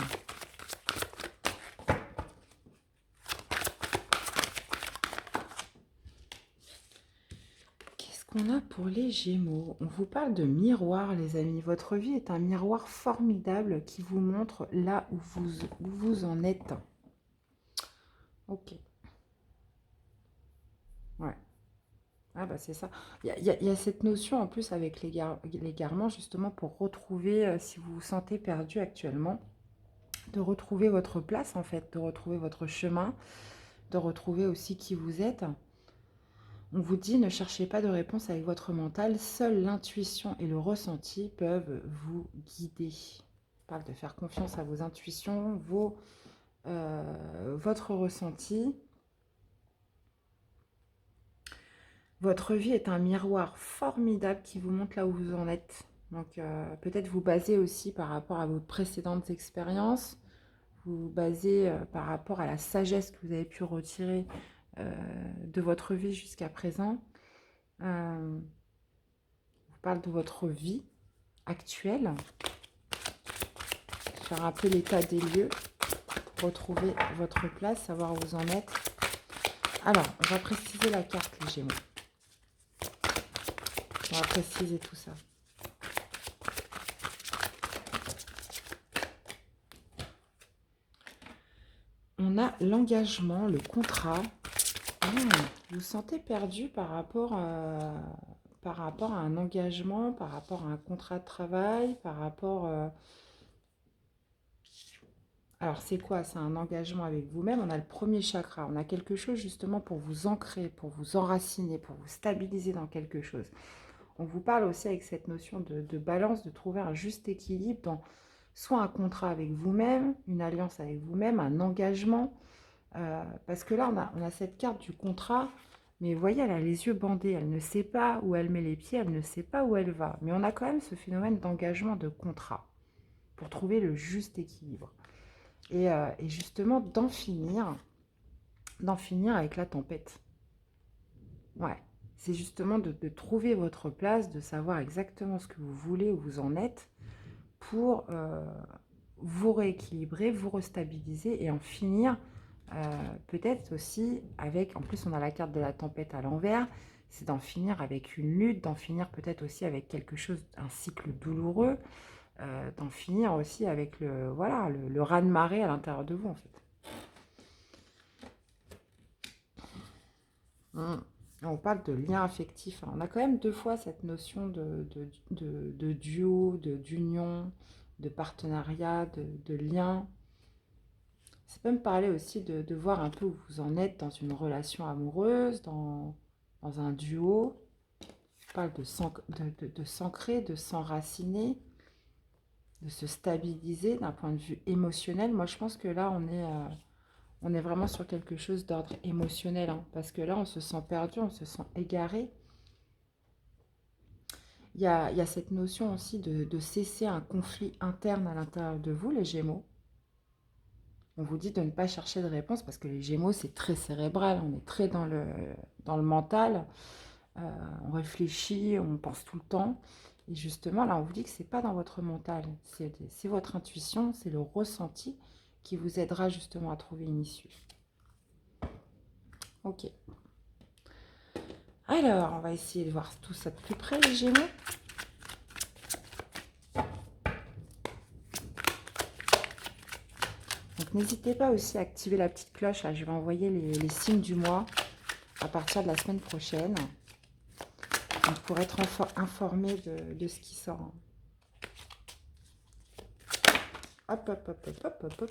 Qu'est-ce qu'on a pour les Gémeaux? On vous parle de miroir, les amis. Votre vie est un miroir formidable qui vous montre là où vous en êtes. Ok. Ouais. Ah bah c'est ça. Il y a cette notion en plus avec l'égarement justement pour retrouver si vous vous sentez perdu actuellement. de retrouver votre place en fait, de retrouver votre chemin, de retrouver aussi qui vous êtes. On vous dit, ne cherchez pas de réponse avec votre mental, seule l'intuition et le ressenti peuvent vous guider. On parle de faire confiance à vos intuitions, votre ressenti. Votre vie est un miroir formidable qui vous montre là où vous en êtes. Donc peut-être vous basez aussi par rapport à vos précédentes expériences, vous basez par rapport à la sagesse que vous avez pu retirer de votre vie jusqu'à présent. On parle de votre vie actuelle. Faire un peu l'état des lieux, retrouver votre place, savoir où vous en êtes. Alors, on va préciser la carte, les Gémeaux. On va préciser tout ça. On a l'engagement, le contrat. Vous vous sentez perdu par rapport à un engagement, par rapport à un contrat de travail, par rapport... Alors, c'est quoi? C'est un engagement avec vous-même. On a le premier chakra. On a quelque chose justement pour vous ancrer, pour vous enraciner, pour vous stabiliser dans quelque chose. On vous parle aussi avec cette notion de balance, de trouver un juste équilibre dans soit un contrat avec vous-même, une alliance avec vous-même, un engagement. Parce que là, on a cette carte du contrat, mais vous voyez, elle a les yeux bandés, elle ne sait pas où elle met les pieds, elle ne sait pas où elle va. Mais on a quand même ce phénomène d'engagement, de contrat, pour trouver le juste équilibre. Et justement, d'en finir avec la tempête. Ouais, c'est justement de trouver votre place, de savoir exactement ce que vous voulez, où vous en êtes, pour vous rééquilibrer, vous restabiliser et en finir peut-être aussi avec, en plus on a la carte de la tempête à l'envers, c'est d'en finir avec une lutte, d'en finir peut-être aussi avec quelque chose, un cycle douloureux, d'en finir aussi avec voilà, le raz-de-marée à l'intérieur de vous en fait. On parle de lien affectif. On a quand même deux fois cette notion de duo, d'union, de partenariat, de lien. Ça peut me parler aussi de voir un peu où vous en êtes dans une relation amoureuse, dans un duo. On parle de s'ancrer, de s'enraciner, de se stabiliser d'un point de vue émotionnel. Moi, je pense que là, on est vraiment sur quelque chose d'ordre émotionnel, hein, parce que là, on se sent perdu, on se sent égaré. Il y a cette notion aussi de cesser un conflit interne à l'intérieur de vous, les Gémeaux. On vous dit de ne pas chercher de réponse parce que les Gémeaux, c'est très cérébral, on est très dans le mental, on réfléchit, on pense tout le temps. Et justement, là, on vous dit que ce n'est pas dans votre mental, c'est votre intuition, c'est le ressenti qui vous aidera justement à trouver une issue. Ok. Alors, on va essayer de voir tout ça de plus près, les Gémeaux. Donc, n'hésitez pas aussi à activer la petite cloche. Là, je vais envoyer les signes du mois à partir de la semaine prochaine. Donc, pour être informé de ce qui sort. Hop, hop, hop, hop, hop, hop, hop.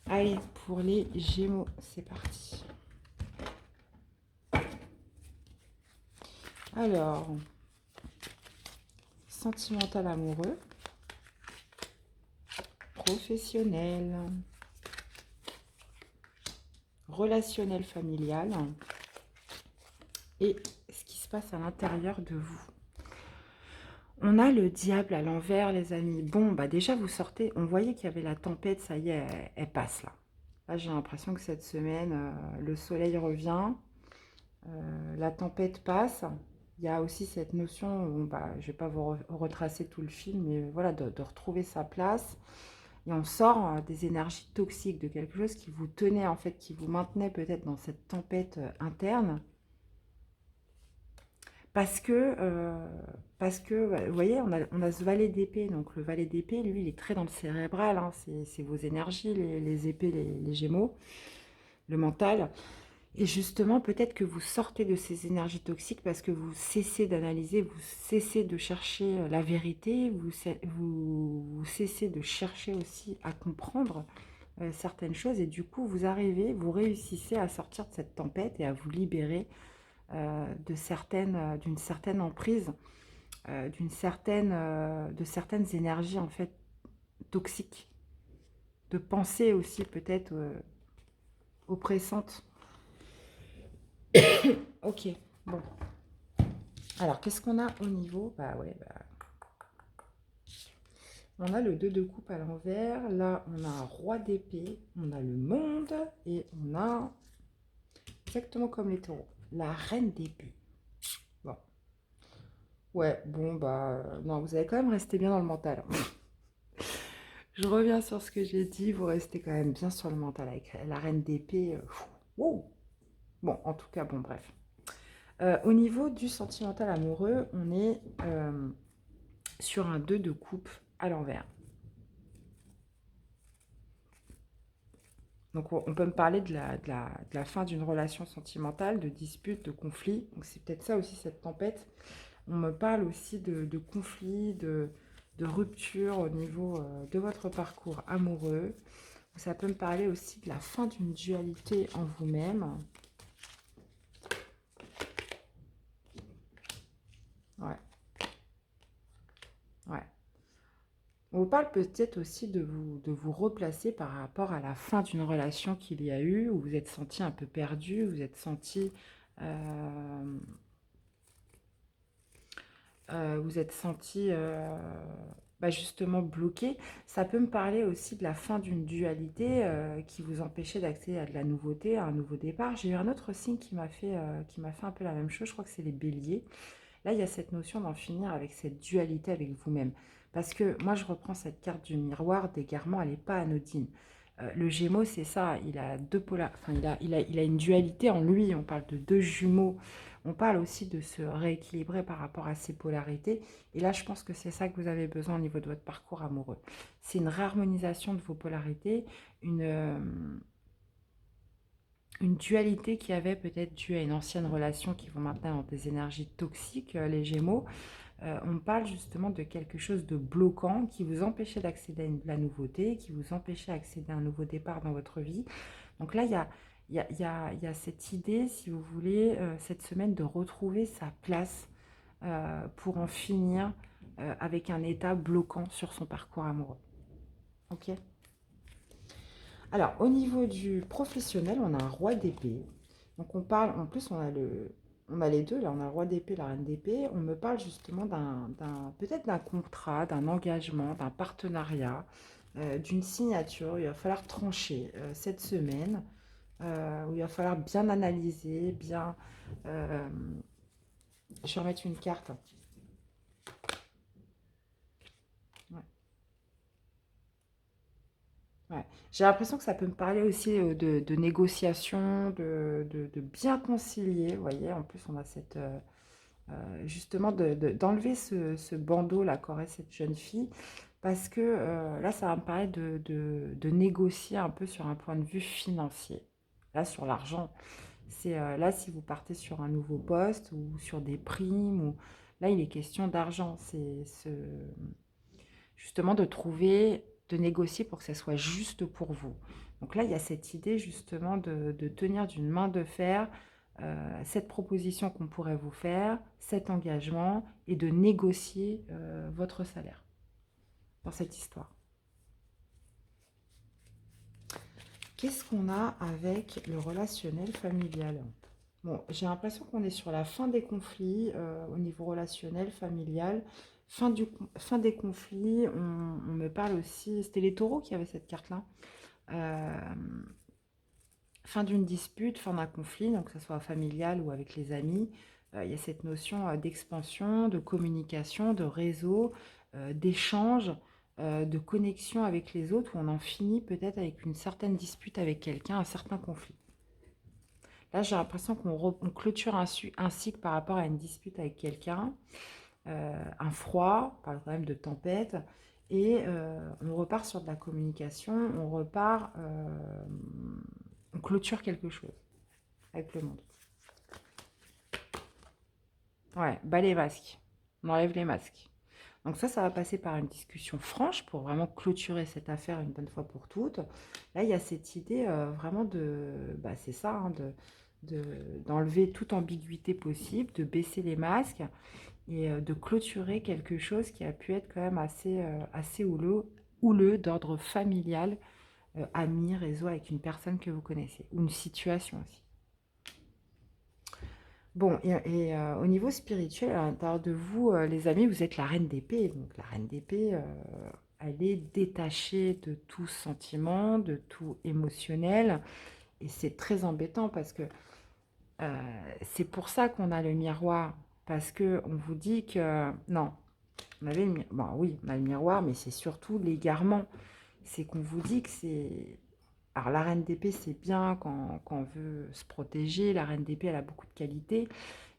Allez, pour les Gémeaux, c'est parti. Alors, sentimental amoureux, professionnel, relationnel familial et ce qui se passe à l'intérieur de vous. On a le diable à l'envers, les amis. Bon, bah déjà, vous sortez, on voyait qu'il y avait la tempête, ça y est, elle passe là. Là, j'ai l'impression que cette semaine, le soleil revient, la tempête passe. Il y a aussi cette notion, bah, je ne vais pas vous retracer tout le film, mais voilà, de retrouver sa place. Et on sort des énergies toxiques, de quelque chose qui vous tenait, en fait, qui vous maintenait peut-être dans cette tempête interne. Parce que, vous voyez, on a ce valet d'épée. Donc, le valet d'épée, lui, il est très dans le cérébral. Hein, c'est vos énergies, les épées, les gémeaux, le mental. Et justement, peut-être que vous sortez de ces énergies toxiques parce que vous cessez d'analyser, vous cessez de chercher la vérité, vous cessez de chercher aussi à comprendre certaines choses et du coup, vous réussissez à sortir de cette tempête et à vous libérer d'une certaine emprise, de certaines énergies en fait toxiques, de pensées aussi peut-être oppressantes. Ok, bon. Alors, qu'est-ce qu'on a au niveau? Bah ouais, on a le 2 de coupe à l'envers. Là, on a un roi d'épée, on a le monde et on a, exactement comme les taureaux, la reine d'épée. Bon. Ouais, bon, non, vous allez quand même rester bien dans le mental. Je reviens sur ce que j'ai dit, vous restez quand même bien sur le mental avec la reine d'épée. Wow. Bon, en tout cas, bon, bref. Au niveau du sentimental amoureux, on est sur un 2 de coupe à l'envers. Donc, on peut me parler de la fin d'une relation sentimentale, de dispute, de conflit. Donc, c'est peut-être ça aussi, cette tempête. On me parle aussi de conflit, de rupture au niveau de votre parcours amoureux. Ça peut me parler aussi de la fin d'une dualité en vous-même. Ouais, ouais. On vous parle peut-être aussi de vous replacer par rapport à la fin d'une relation qu'il y a eu, où vous êtes senti un peu perdu, vous êtes senti... vous êtes senti justement bloqué. Ça peut me parler aussi de la fin d'une dualité qui vous empêchait d'accéder à de la nouveauté, à un nouveau départ. J'ai eu un autre signe qui m'a fait un peu la même chose, je crois que c'est les béliers. Là, il y a cette notion d'en finir avec cette dualité avec vous-même. Parce que moi, je reprends cette carte du miroir d'égarement, elle n'est pas anodine. Le Gémeaux, c'est ça, il a deux enfin, il a une dualité en lui, on parle de deux jumeaux, on parle aussi de se rééquilibrer par rapport à ces polarités. Et là, je pense que c'est ça que vous avez besoin au niveau de votre parcours amoureux. C'est une réharmonisation de vos polarités, une dualité qui avait peut-être dû à une ancienne relation qui vous maintenant dans des énergies toxiques, les Gémeaux. On parle justement de quelque chose de bloquant qui vous empêchait d'accéder à la nouveauté, qui vous empêchait d'accéder à un nouveau départ dans votre vie. Donc là, il y a cette idée, si vous voulez, cette semaine de retrouver sa place pour en finir avec un état bloquant sur son parcours amoureux. Ok. Alors, au niveau du professionnel, on a un roi d'épée. Donc, on parle, en plus, on a les deux, là, on a le roi d'épée, la reine d'épée. On me parle justement peut-être d'un contrat, d'un engagement, d'un partenariat, d'une signature. Il va falloir trancher cette semaine, où il va falloir bien analyser, bien... euh, je vais remettre une carte. Ouais. Ouais. J'ai l'impression que ça peut me parler aussi de négociation, de bien concilier. Vous voyez, en plus, on a justement d'enlever ce bandeau là qu'aurait cette jeune fille. Parce que là, ça va me parler de négocier un peu sur un point de vue financier. Là, sur l'argent. C'est là, si vous partez sur un nouveau poste ou sur des primes, là, il est question d'argent. Justement de trouver, de négocier pour que ça soit juste pour vous. Donc là, il y a cette idée justement de tenir d'une main de fer cette proposition qu'on pourrait vous faire, cet engagement, et de négocier votre salaire dans cette histoire. Qu'est-ce qu'on a avec le relationnel familial? Bon, j'ai l'impression qu'on est sur la fin des conflits au niveau relationnel, familial. Fin des conflits, on me parle aussi, c'était les taureaux qui avaient cette carte-là. Euh, Fin d'une dispute, fin d'un conflit, donc que ce soit familial ou avec les amis. Il y a cette notion d'expansion, de communication, de réseau, d'échange, de connexion avec les autres, où on en finit peut-être avec une certaine dispute avec quelqu'un, un certain conflit. Là, j'ai l'impression on clôture un cycle par rapport à une dispute avec quelqu'un, un froid, on parle quand même de tempête, et on repart sur de la communication, on repart, on clôture quelque chose. avec le monde. Ouais, bas les masques. On enlève les masques. Donc ça va passer par une discussion franche pour vraiment clôturer cette affaire une bonne fois pour toutes. Là, il y a cette idée vraiment c'est ça, hein, d'enlever toute ambiguïté possible, de baisser les masques et de clôturer quelque chose qui a pu être quand même assez houleux d'ordre familial, ami, réseau avec une personne que vous connaissez, ou une situation aussi. Bon, au niveau spirituel, à l'intérieur de vous, les amis, vous êtes la reine d'épée. Donc la reine d'épée, elle est détachée de tout sentiment, de tout émotionnel. Et c'est très embêtant parce que c'est pour ça qu'on a le miroir. Parce qu'on vous dit que... Non, on avait le miroir. Bon, oui, on a le miroir, mais c'est surtout l'égarement. C'est qu'on vous dit que c'est... Alors la reine d'épée, c'est bien quand on veut se protéger. La reine d'épée, elle a beaucoup de qualités.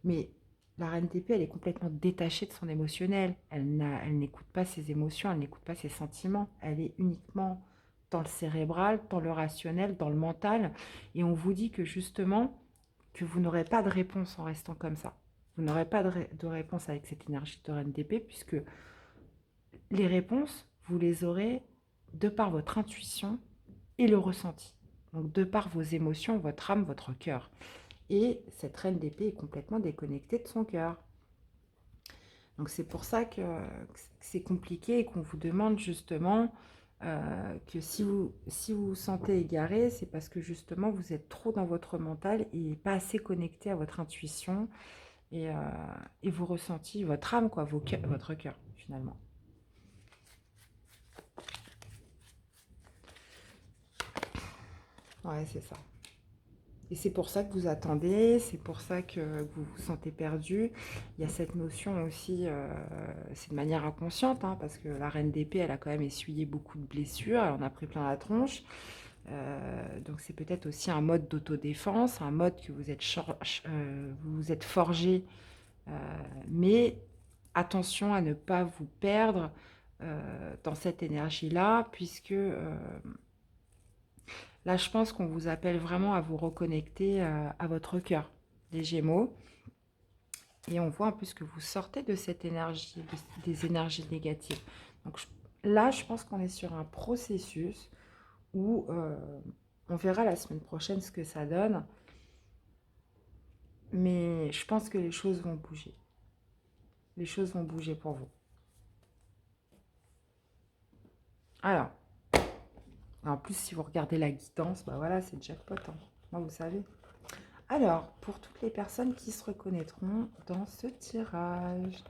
Mais la reine d'épée, elle est complètement détachée de son émotionnel. Elle n'écoute pas ses émotions, elle n'écoute pas ses sentiments. Elle est uniquement dans le cérébral, dans le rationnel, dans le mental. Et on vous dit que justement, que vous n'aurez pas de réponse en restant comme ça. Vous n'aurez pas de réponse avec cette énergie de reine d'épée, puisque les réponses, vous les aurez de par votre intuition et le ressenti. Donc de par vos émotions, votre âme, votre cœur. Et cette reine d'épée est complètement déconnectée de son cœur. Donc c'est pour ça que c'est compliqué et qu'on vous demande justement que si vous sentez égaré, c'est parce que justement vous êtes trop dans votre mental et pas assez connecté à votre intuition et vos ressentis, votre âme, quoi, votre cœur finalement. Ouais, c'est ça. Et c'est pour ça que vous attendez, c'est pour ça que vous vous sentez perdu. Il y a cette notion aussi, c'est de manière inconsciente, hein, parce que la reine d'épée, elle a quand même essuyé beaucoup de blessures, elle en a pris plein la tronche. Donc c'est peut-être aussi un mode d'autodéfense, un mode que vous êtes forgé. Mais attention à ne pas vous perdre dans cette énergie-là, puisque... là, je pense qu'on vous appelle vraiment à vous reconnecter à votre cœur, les Gémeaux. Et on voit en plus que vous sortez de cette énergie, des énergies négatives. Donc là, je pense qu'on est sur un processus où on verra la semaine prochaine ce que ça donne. Mais je pense que les choses vont bouger. Les choses vont bouger pour vous. Alors, en plus, si vous regardez la guidance, bah voilà, c'est jackpot. Hein. Moi, vous savez. Alors, pour toutes les personnes qui se reconnaîtront dans ce tirage,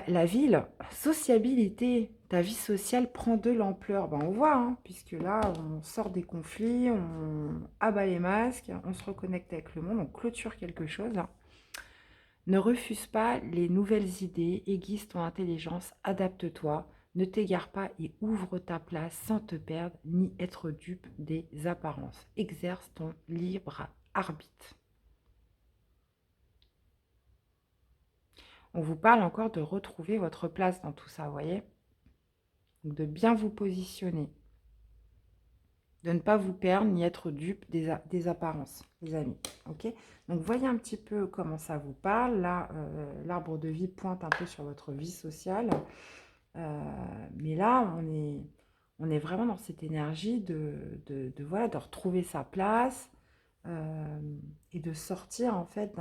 la ville, sociabilité, ta vie sociale prend de l'ampleur. On voit, hein, puisque là, on sort des conflits, on abat les masques, on se reconnecte avec le monde, on clôture quelque chose. Hein. Ne refuse pas les nouvelles idées, aiguise ton intelligence, adapte-toi. Ne t'égare pas et ouvre ta place sans te perdre ni être dupe des apparences. Exerce ton libre arbitre. On vous parle encore de retrouver votre place dans tout ça, vous voyez? Donc de bien vous positionner. De ne pas vous perdre ni être dupe des apparences, les amis. Ok? Donc voyez un petit peu comment ça vous parle. Là, l'arbre de vie pointe un peu sur votre vie sociale. Mais là, on est vraiment dans cette énergie voilà, de retrouver sa place et de sortir en fait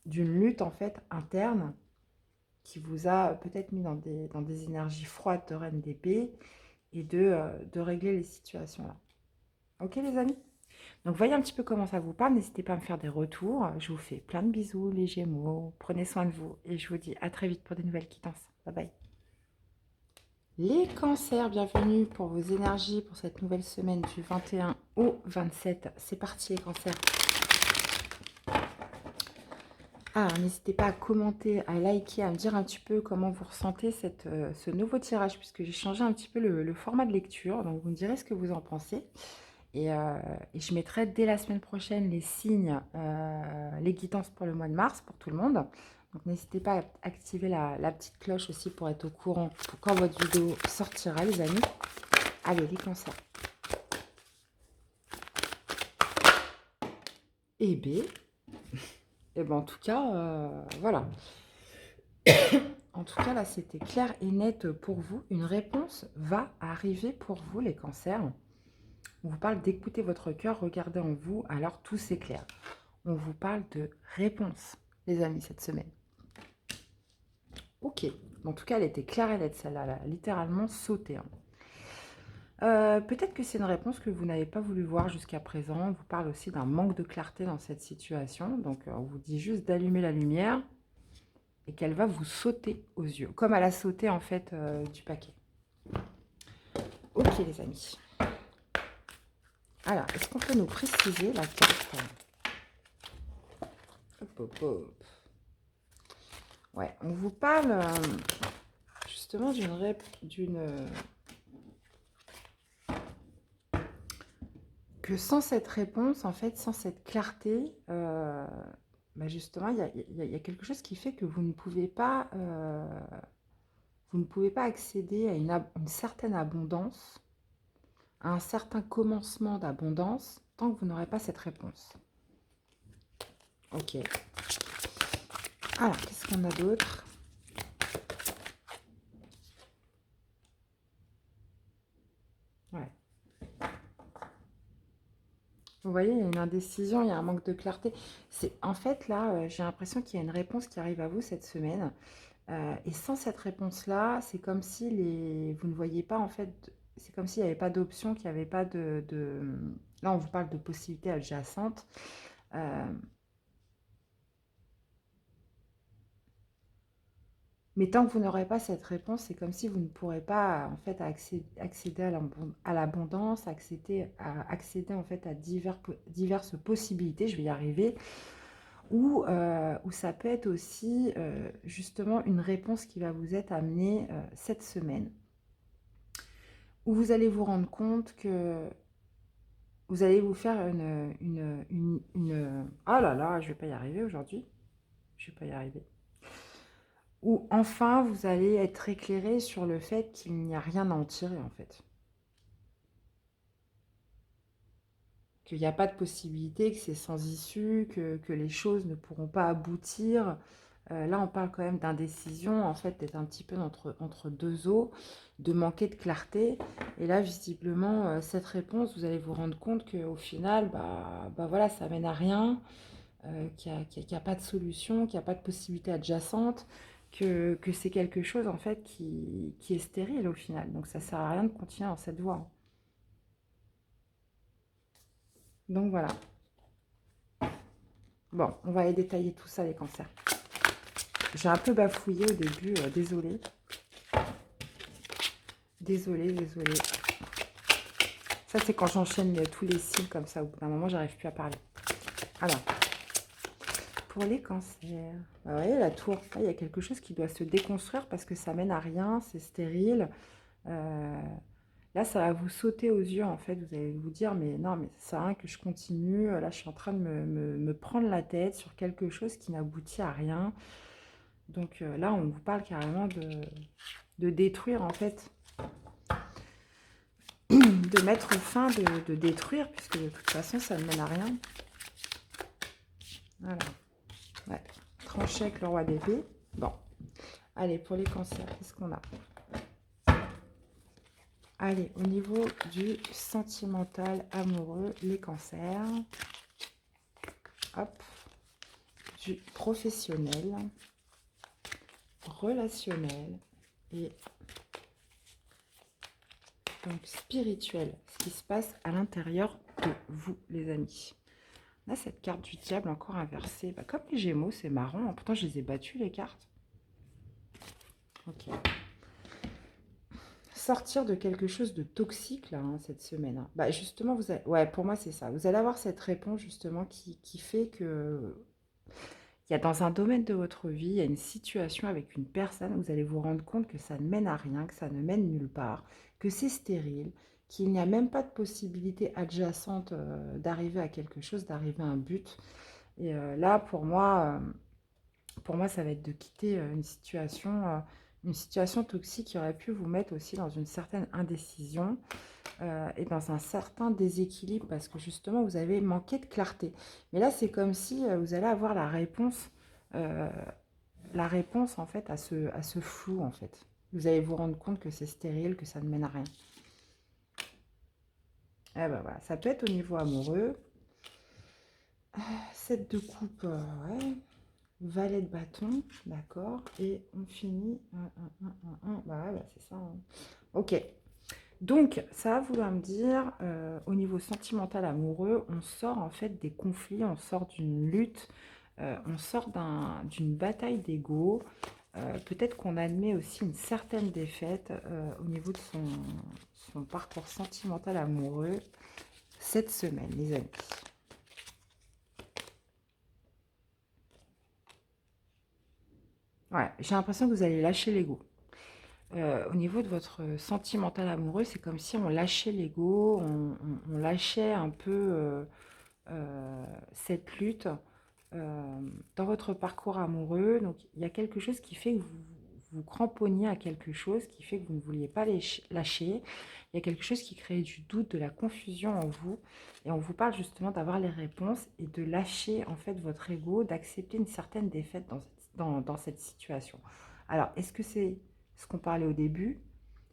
d'une lutte en fait interne qui vous a peut-être mis dans des énergies froides de reine d'épée et de régler les situations là. Ok les amis? Donc voyez un petit peu comment ça vous parle, n'hésitez pas à me faire des retours. Je vous fais plein de bisous les Gémeaux, prenez soin de vous et je vous dis à très vite pour de nouvelles quittances. Bye bye. Les cancers, bienvenue pour vos énergies pour cette nouvelle semaine du 21 au 27. C'est parti les cancers. N'hésitez pas à commenter, à liker, à me dire un petit peu comment vous ressentez ce nouveau tirage, puisque j'ai changé un petit peu le format de lecture. Donc vous me direz ce que vous en pensez. Et je mettrai dès la semaine prochaine les signes, les guidances pour le mois de mars, pour tout le monde. Donc n'hésitez pas à activer la petite cloche aussi pour être au courant quand votre vidéo sortira, les amis. Allez, les cancers. Et B. Et ben en tout cas, voilà. En tout cas, là, c'était clair et net pour vous. Une réponse va arriver pour vous, les cancers. On vous parle d'écouter votre cœur, regardez en vous, alors tout s'éclaire. On vous parle de réponse, les amis, cette semaine. Ok. En tout cas, elle était claire et nette, celle-là. Elle a littéralement sauté. Hein. Peut-être que c'est une réponse que vous n'avez pas voulu voir jusqu'à présent. On vous parle aussi d'un manque de clarté dans cette situation. Donc, on vous dit juste d'allumer la lumière et qu'elle va vous sauter aux yeux, comme elle a sauté en fait du paquet. Ok, les amis. Alors, est-ce qu'on peut nous préciser la carte? Hop, hop, hop. Ouais, on vous parle justement que sans cette réponse, en fait, sans cette clarté, bah justement, il y a quelque chose qui fait que vous ne pouvez pas accéder à une certaine abondance, à un certain commencement d'abondance, tant que vous n'aurez pas cette réponse. Ok. Alors, qu'est-ce qu'on a d'autre? Ouais. Vous voyez, il y a une indécision, il y a un manque de clarté. En fait, là, j'ai l'impression qu'il y a une réponse qui arrive à vous cette semaine. Et sans cette réponse-là, c'est comme si vous ne voyez pas, en fait, c'est comme s'il n'y avait pas d'option, qu'il n'y avait pas Là, on vous parle de possibilités adjacentes. Mais tant que vous n'aurez pas cette réponse, c'est comme si vous ne pourrez pas, en fait, accéder à l'abondance, accéder en fait, à diverses possibilités, je vais y arriver, ou ça peut être aussi, justement, une réponse qui va vous être amenée cette semaine, où vous allez vous rendre compte que vous allez vous faire oh là là, je ne vais pas y arriver aujourd'hui. Je ne vais pas y arriver. Ou enfin, vous allez être éclairé sur le fait qu'il n'y a rien à en tirer, en fait. Qu'il n'y a pas de possibilité, que c'est sans issue, que les choses ne pourront pas aboutir. Là, on parle quand même d'indécision, en fait, d'être un petit peu entre deux eaux, de manquer de clarté. Et là, visiblement, cette réponse, vous allez vous rendre compte qu'au final, bah voilà, ça mène à rien, qu'il n'y a pas de solution, qu'il n'y a pas de possibilité adjacente, que c'est quelque chose, en fait, qui est stérile au final. Donc, ça ne sert à rien de continuer dans cette voie. Donc, voilà. Bon, on va aller détailler tout ça, les cancers. J'ai un peu bafouillé au début, désolée. Désolée. Ça, c'est quand j'enchaîne tous les signes comme ça. Au bout d'un moment, j'arrive plus à parler. Alors, pour les cancers, vous voyez, la tour, il y a quelque chose qui doit se déconstruire parce que ça mène à rien, c'est stérile. Là, ça va vous sauter aux yeux, en fait. Vous allez vous dire, mais non, mais ça sert à rien que je continue. Là, je suis en train de me prendre la tête sur quelque chose qui n'aboutit à rien. Donc là, on vous parle carrément de détruire, en fait. De mettre fin, de détruire, puisque de toute façon, ça ne mène à rien. Voilà. Ouais. Trancher avec le roi d'épée. Bon. Allez, pour les cancers, qu'est-ce qu'on a? Allez, au niveau du sentimental, amoureux, les cancers. Hop. Du professionnel, relationnel et donc spirituel. Ce qui se passe à l'intérieur de vous, les amis. Là, cette carte du diable encore inversée. Bah, comme les Gémeaux, c'est marrant. Pourtant, je les ai battues, les cartes. Ok. Sortir de quelque chose de toxique, là, hein, cette semaine. Hein. Bah, justement, ouais, pour moi, c'est ça. Vous allez avoir cette réponse, justement, qui fait que... Il y a dans un domaine de votre vie, il y a une situation avec une personne, vous allez vous rendre compte que ça ne mène à rien, que ça ne mène nulle part, que c'est stérile, qu'il n'y a même pas de possibilité adjacente d'arriver à quelque chose, d'arriver à un but. Et là, pour moi, ça va être de quitter une situation toxique qui aurait pu vous mettre aussi dans une certaine indécision. est dans un certain déséquilibre parce que justement, vous avez manqué de clarté. Mais là, c'est comme si vous allez avoir euh, la réponse en fait à ce flou en fait. Vous allez vous rendre compte que c'est stérile, que ça ne mène à rien. Eh ben voilà, ça peut être au niveau amoureux. 7 de coupe, ouais. Valet de bâton, d'accord. Et on finit. Bah ouais, bah c'est ça. Hein. Ok. Donc, ça va vouloir me dire, au niveau sentimental amoureux, on sort en fait des conflits, on sort d'une lutte, on sort d'une bataille d'ego. Peut-être qu'on admet aussi une certaine défaite au niveau de son parcours sentimental amoureux cette semaine, les amis. Ouais, j'ai l'impression que vous allez lâcher l'ego. Au niveau de votre sentimental amoureux, c'est comme si on lâchait l'ego, on lâchait un peu cette lutte dans votre parcours amoureux. Donc, il y a quelque chose qui fait que vous vous cramponniez à quelque chose, qui fait que vous ne vouliez pas lâcher. Il y a quelque chose qui crée du doute, de la confusion en vous. Et on vous parle justement d'avoir les réponses et de lâcher en fait votre ego, d'accepter une certaine défaite dans cette situation. Alors, est-ce que c'est ce qu'on parlait au début,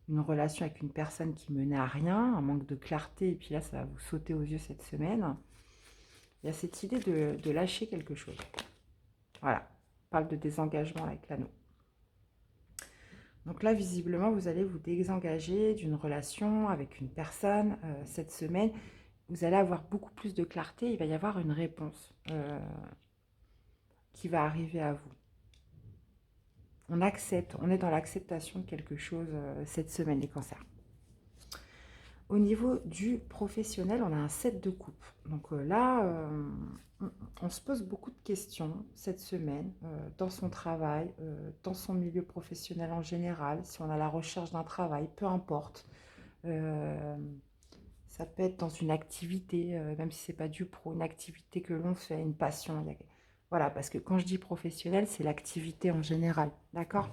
une relation avec une personne qui menait à rien, un manque de clarté, et puis là, ça va vous sauter aux yeux cette semaine. Il y a cette idée de lâcher quelque chose. Voilà, on parle de désengagement avec l'anneau. Donc là, visiblement, vous allez vous désengager d'une relation avec une personne cette semaine. Vous allez avoir beaucoup plus de clarté. Il va y avoir une réponse qui va arriver à vous. On accepte, on est dans l'acceptation de quelque chose cette semaine, les cancers. Au niveau du professionnel, on a un 7 de coupe. Donc là, on se pose beaucoup de questions cette semaine dans son travail, dans son milieu professionnel en général, si on a la recherche d'un travail, peu importe. Euh, Ça peut être dans une activité, même si c'est pas du pro, une activité que l'on fait, une passion. Voilà, parce que quand je dis professionnel, c'est l'activité en général, d'accord.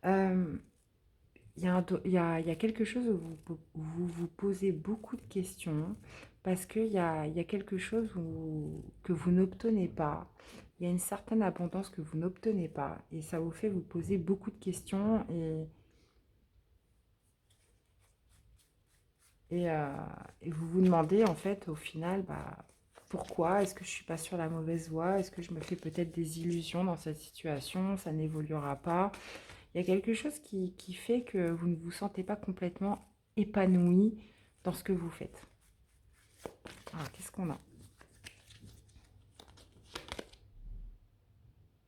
Il y a quelque chose où vous vous posez beaucoup de questions parce qu'il y a quelque chose que vous n'obtenez pas. Il y a une certaine abondance que vous n'obtenez pas et ça vous fait vous poser beaucoup de questions et, euh, et vous vous demandez en fait au final pourquoi est-ce que je suis pas sur la mauvaise voie? Est-ce que je me fais peut-être des illusions dans cette situation? Ça n'évoluera pas. Il y a quelque chose qui fait que vous ne vous sentez pas complètement épanoui dans ce que vous faites. Alors, qu'est-ce qu'on a?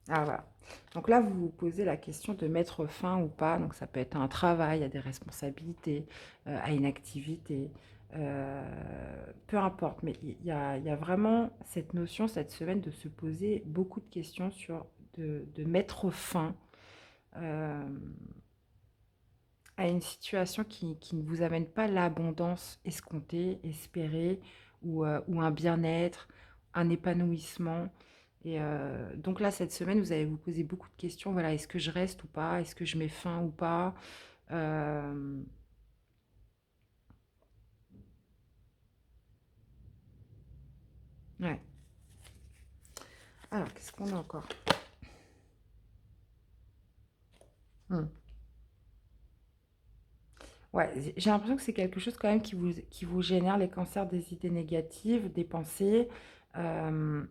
Ah, voilà. Donc là, vous vous posez la question de mettre fin ou pas. Donc ça peut être un travail, à des responsabilités, à une activité, peu importe. Mais il y a vraiment cette notion, cette semaine, de se poser beaucoup de questions de mettre fin euh, à une situation qui ne vous amène pas l'abondance escomptée, espérée, ou un bien-être, un épanouissement. Et donc là, cette semaine, vous allez vous poser beaucoup de questions. Voilà, est-ce que je reste ou pas? Est-ce que je mets fin ou pas? Euh, ouais. Alors, qu'est-ce qu'on a encore? Hmm. Ouais, j'ai l'impression que c'est quelque chose quand même qui vous génère les cancers des idées négatives, des pensées. Euh,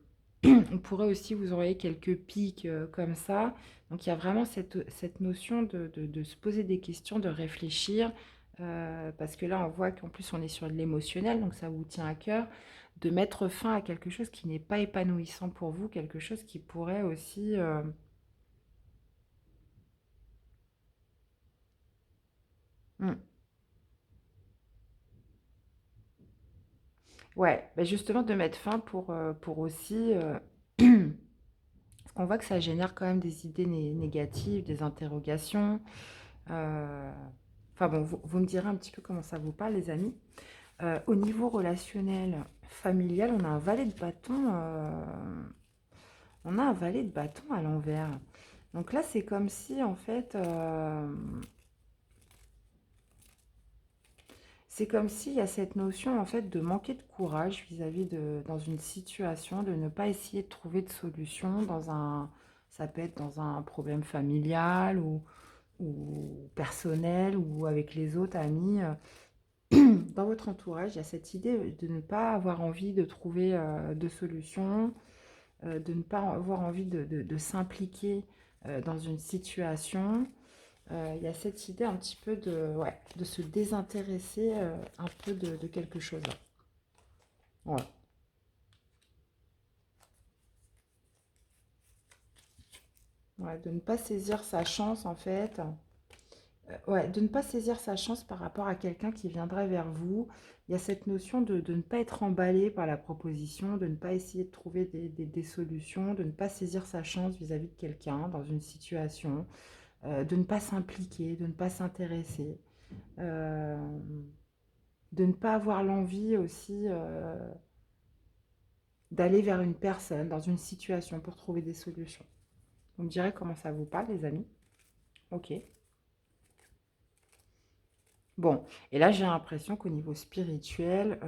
on pourrait aussi vous envoyer quelques pics comme ça. Donc il y a vraiment cette notion de se poser des questions, de réfléchir. Parce que là, on voit qu'en plus, on est sur de l'émotionnel, donc ça vous tient à cœur. De mettre fin à quelque chose qui n'est pas épanouissant pour vous, quelque chose qui pourrait aussi... hmm, ouais, bah justement de mettre fin pour aussi... parce qu'on voit que ça génère quand même des idées négatives, des interrogations. Euh, Enfin bon, vous me direz un petit peu comment ça vous parle, les amis. Au niveau relationnel, familial, on a un valet de bâton à l'envers. Donc là, c'est comme si, en fait, C'est comme s'il y a cette notion en fait de manquer de courage vis-à-vis de dans une situation, de ne pas essayer de trouver de solution dans un ça peut être dans un problème familial ou personnel ou avec les autres amis. Dans votre entourage, il y a cette idée de ne pas avoir envie de trouver de solution, de ne pas avoir envie de s'impliquer dans une situation. Il y a cette idée un petit peu de, ouais, de se désintéresser un peu de quelque chose. Ouais. Ouais, de ne pas saisir sa chance en fait. Ouais, de ne pas saisir sa chance par rapport à quelqu'un qui viendrait vers vous. Il y a cette notion de ne pas être emballé par la proposition, de ne pas essayer de trouver des solutions, de ne pas saisir sa chance vis-à-vis de quelqu'un dans une situation, de ne pas s'impliquer, de ne pas s'intéresser, euh, de ne pas avoir l'envie aussi d'aller vers une personne dans une situation pour trouver des solutions. Vous me direz comment ça vous parle, les amis? Ok. Bon, et là j'ai l'impression qu'au niveau spirituel,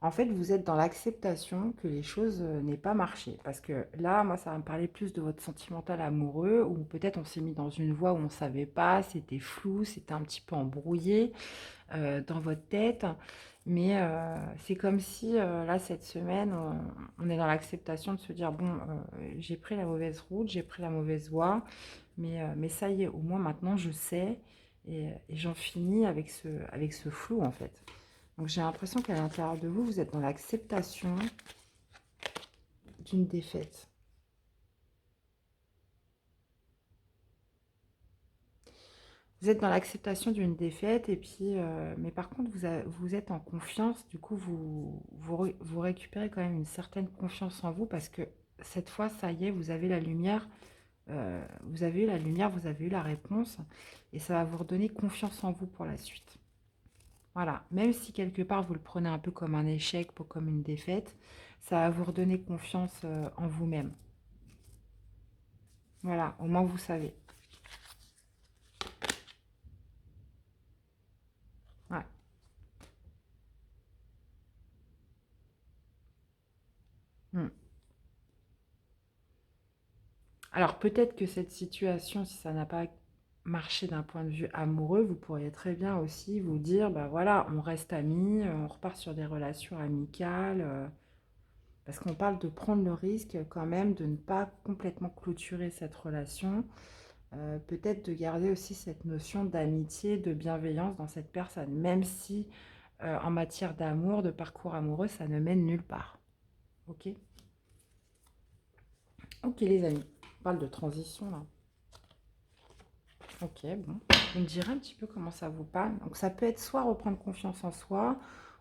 en fait, vous êtes dans l'acceptation que les choses n'aient pas marché. Parce que là, moi, ça va me parler plus de votre sentimental amoureux, où peut-être on s'est mis dans une voie où on ne savait pas, c'était flou, c'était un petit peu embrouillé dans votre tête. Mais c'est comme si, là, cette semaine, on est dans l'acceptation de se dire, bon, j'ai pris la mauvaise route, j'ai pris la mauvaise voie, mais ça y est, au moins maintenant, je sais, et j'en finis avec ce flou, en fait. Donc j'ai l'impression qu'à l'intérieur de vous, vous êtes dans l'acceptation d'une défaite. Vous êtes dans l'acceptation d'une défaite, et puis, mais par contre, vous êtes en confiance. Du coup, vous récupérez quand même une certaine confiance en vous parce que cette fois, ça y est, vous avez la lumière. Vous avez eu la lumière, vous avez eu la réponse, et ça va vous redonner confiance en vous pour la suite. Voilà, même si quelque part vous le prenez un peu comme un échec, pas comme une défaite, ça va vous redonner confiance en vous-même. Voilà, au moins vous savez. Ouais. Hmm. Alors peut-être que cette situation, si ça n'a pas marché d'un point de vue amoureux, vous pourriez très bien aussi vous dire, bah voilà, on reste amis, on repart sur des relations amicales, parce qu'on parle de prendre le risque quand même de ne pas complètement clôturer cette relation, peut-être de garder aussi cette notion d'amitié, de bienveillance dans cette personne, même si en matière d'amour, de parcours amoureux, ça ne mène nulle part. Ok? Ok les amis, on parle de transition là. Ok, bon. Vous me direz un petit peu comment ça vous parle. Donc ça peut être soit reprendre confiance en soi,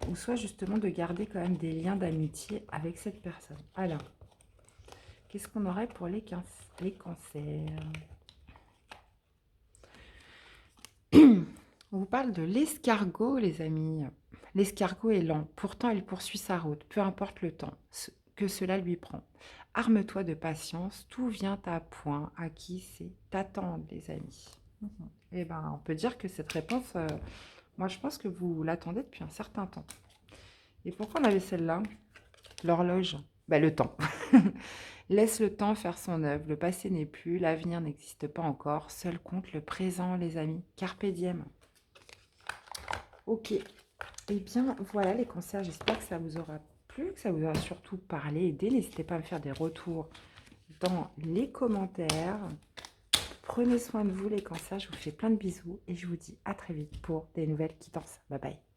ou soit justement de garder quand même des liens d'amitié avec cette personne. Alors, qu'est-ce qu'on aurait pour les cancers? On vous parle de l'escargot, les amis. L'escargot est lent, pourtant il poursuit sa route, peu importe le temps que cela lui prend. Arme-toi de patience, tout vient à point. À qui c'est t'attendre, les amis. Eh ben, on peut dire que cette réponse, moi je pense que vous l'attendez depuis un certain temps. Et pourquoi on avait celle-là? L'horloge. Bah, le temps. Laisse le temps faire son œuvre. Le passé n'est plus, l'avenir n'existe pas encore. Seul compte le présent, les amis. Carpe diem. Ok. Eh bien, voilà les concerts. J'espère que ça vous aura plu, que ça vous aura surtout parlé, aidé. N'hésitez pas à me faire des retours dans les commentaires. Prenez soin de vous les cancers. Je vous fais plein de bisous et je vous dis à très vite pour des nouvelles quittances. Bye bye.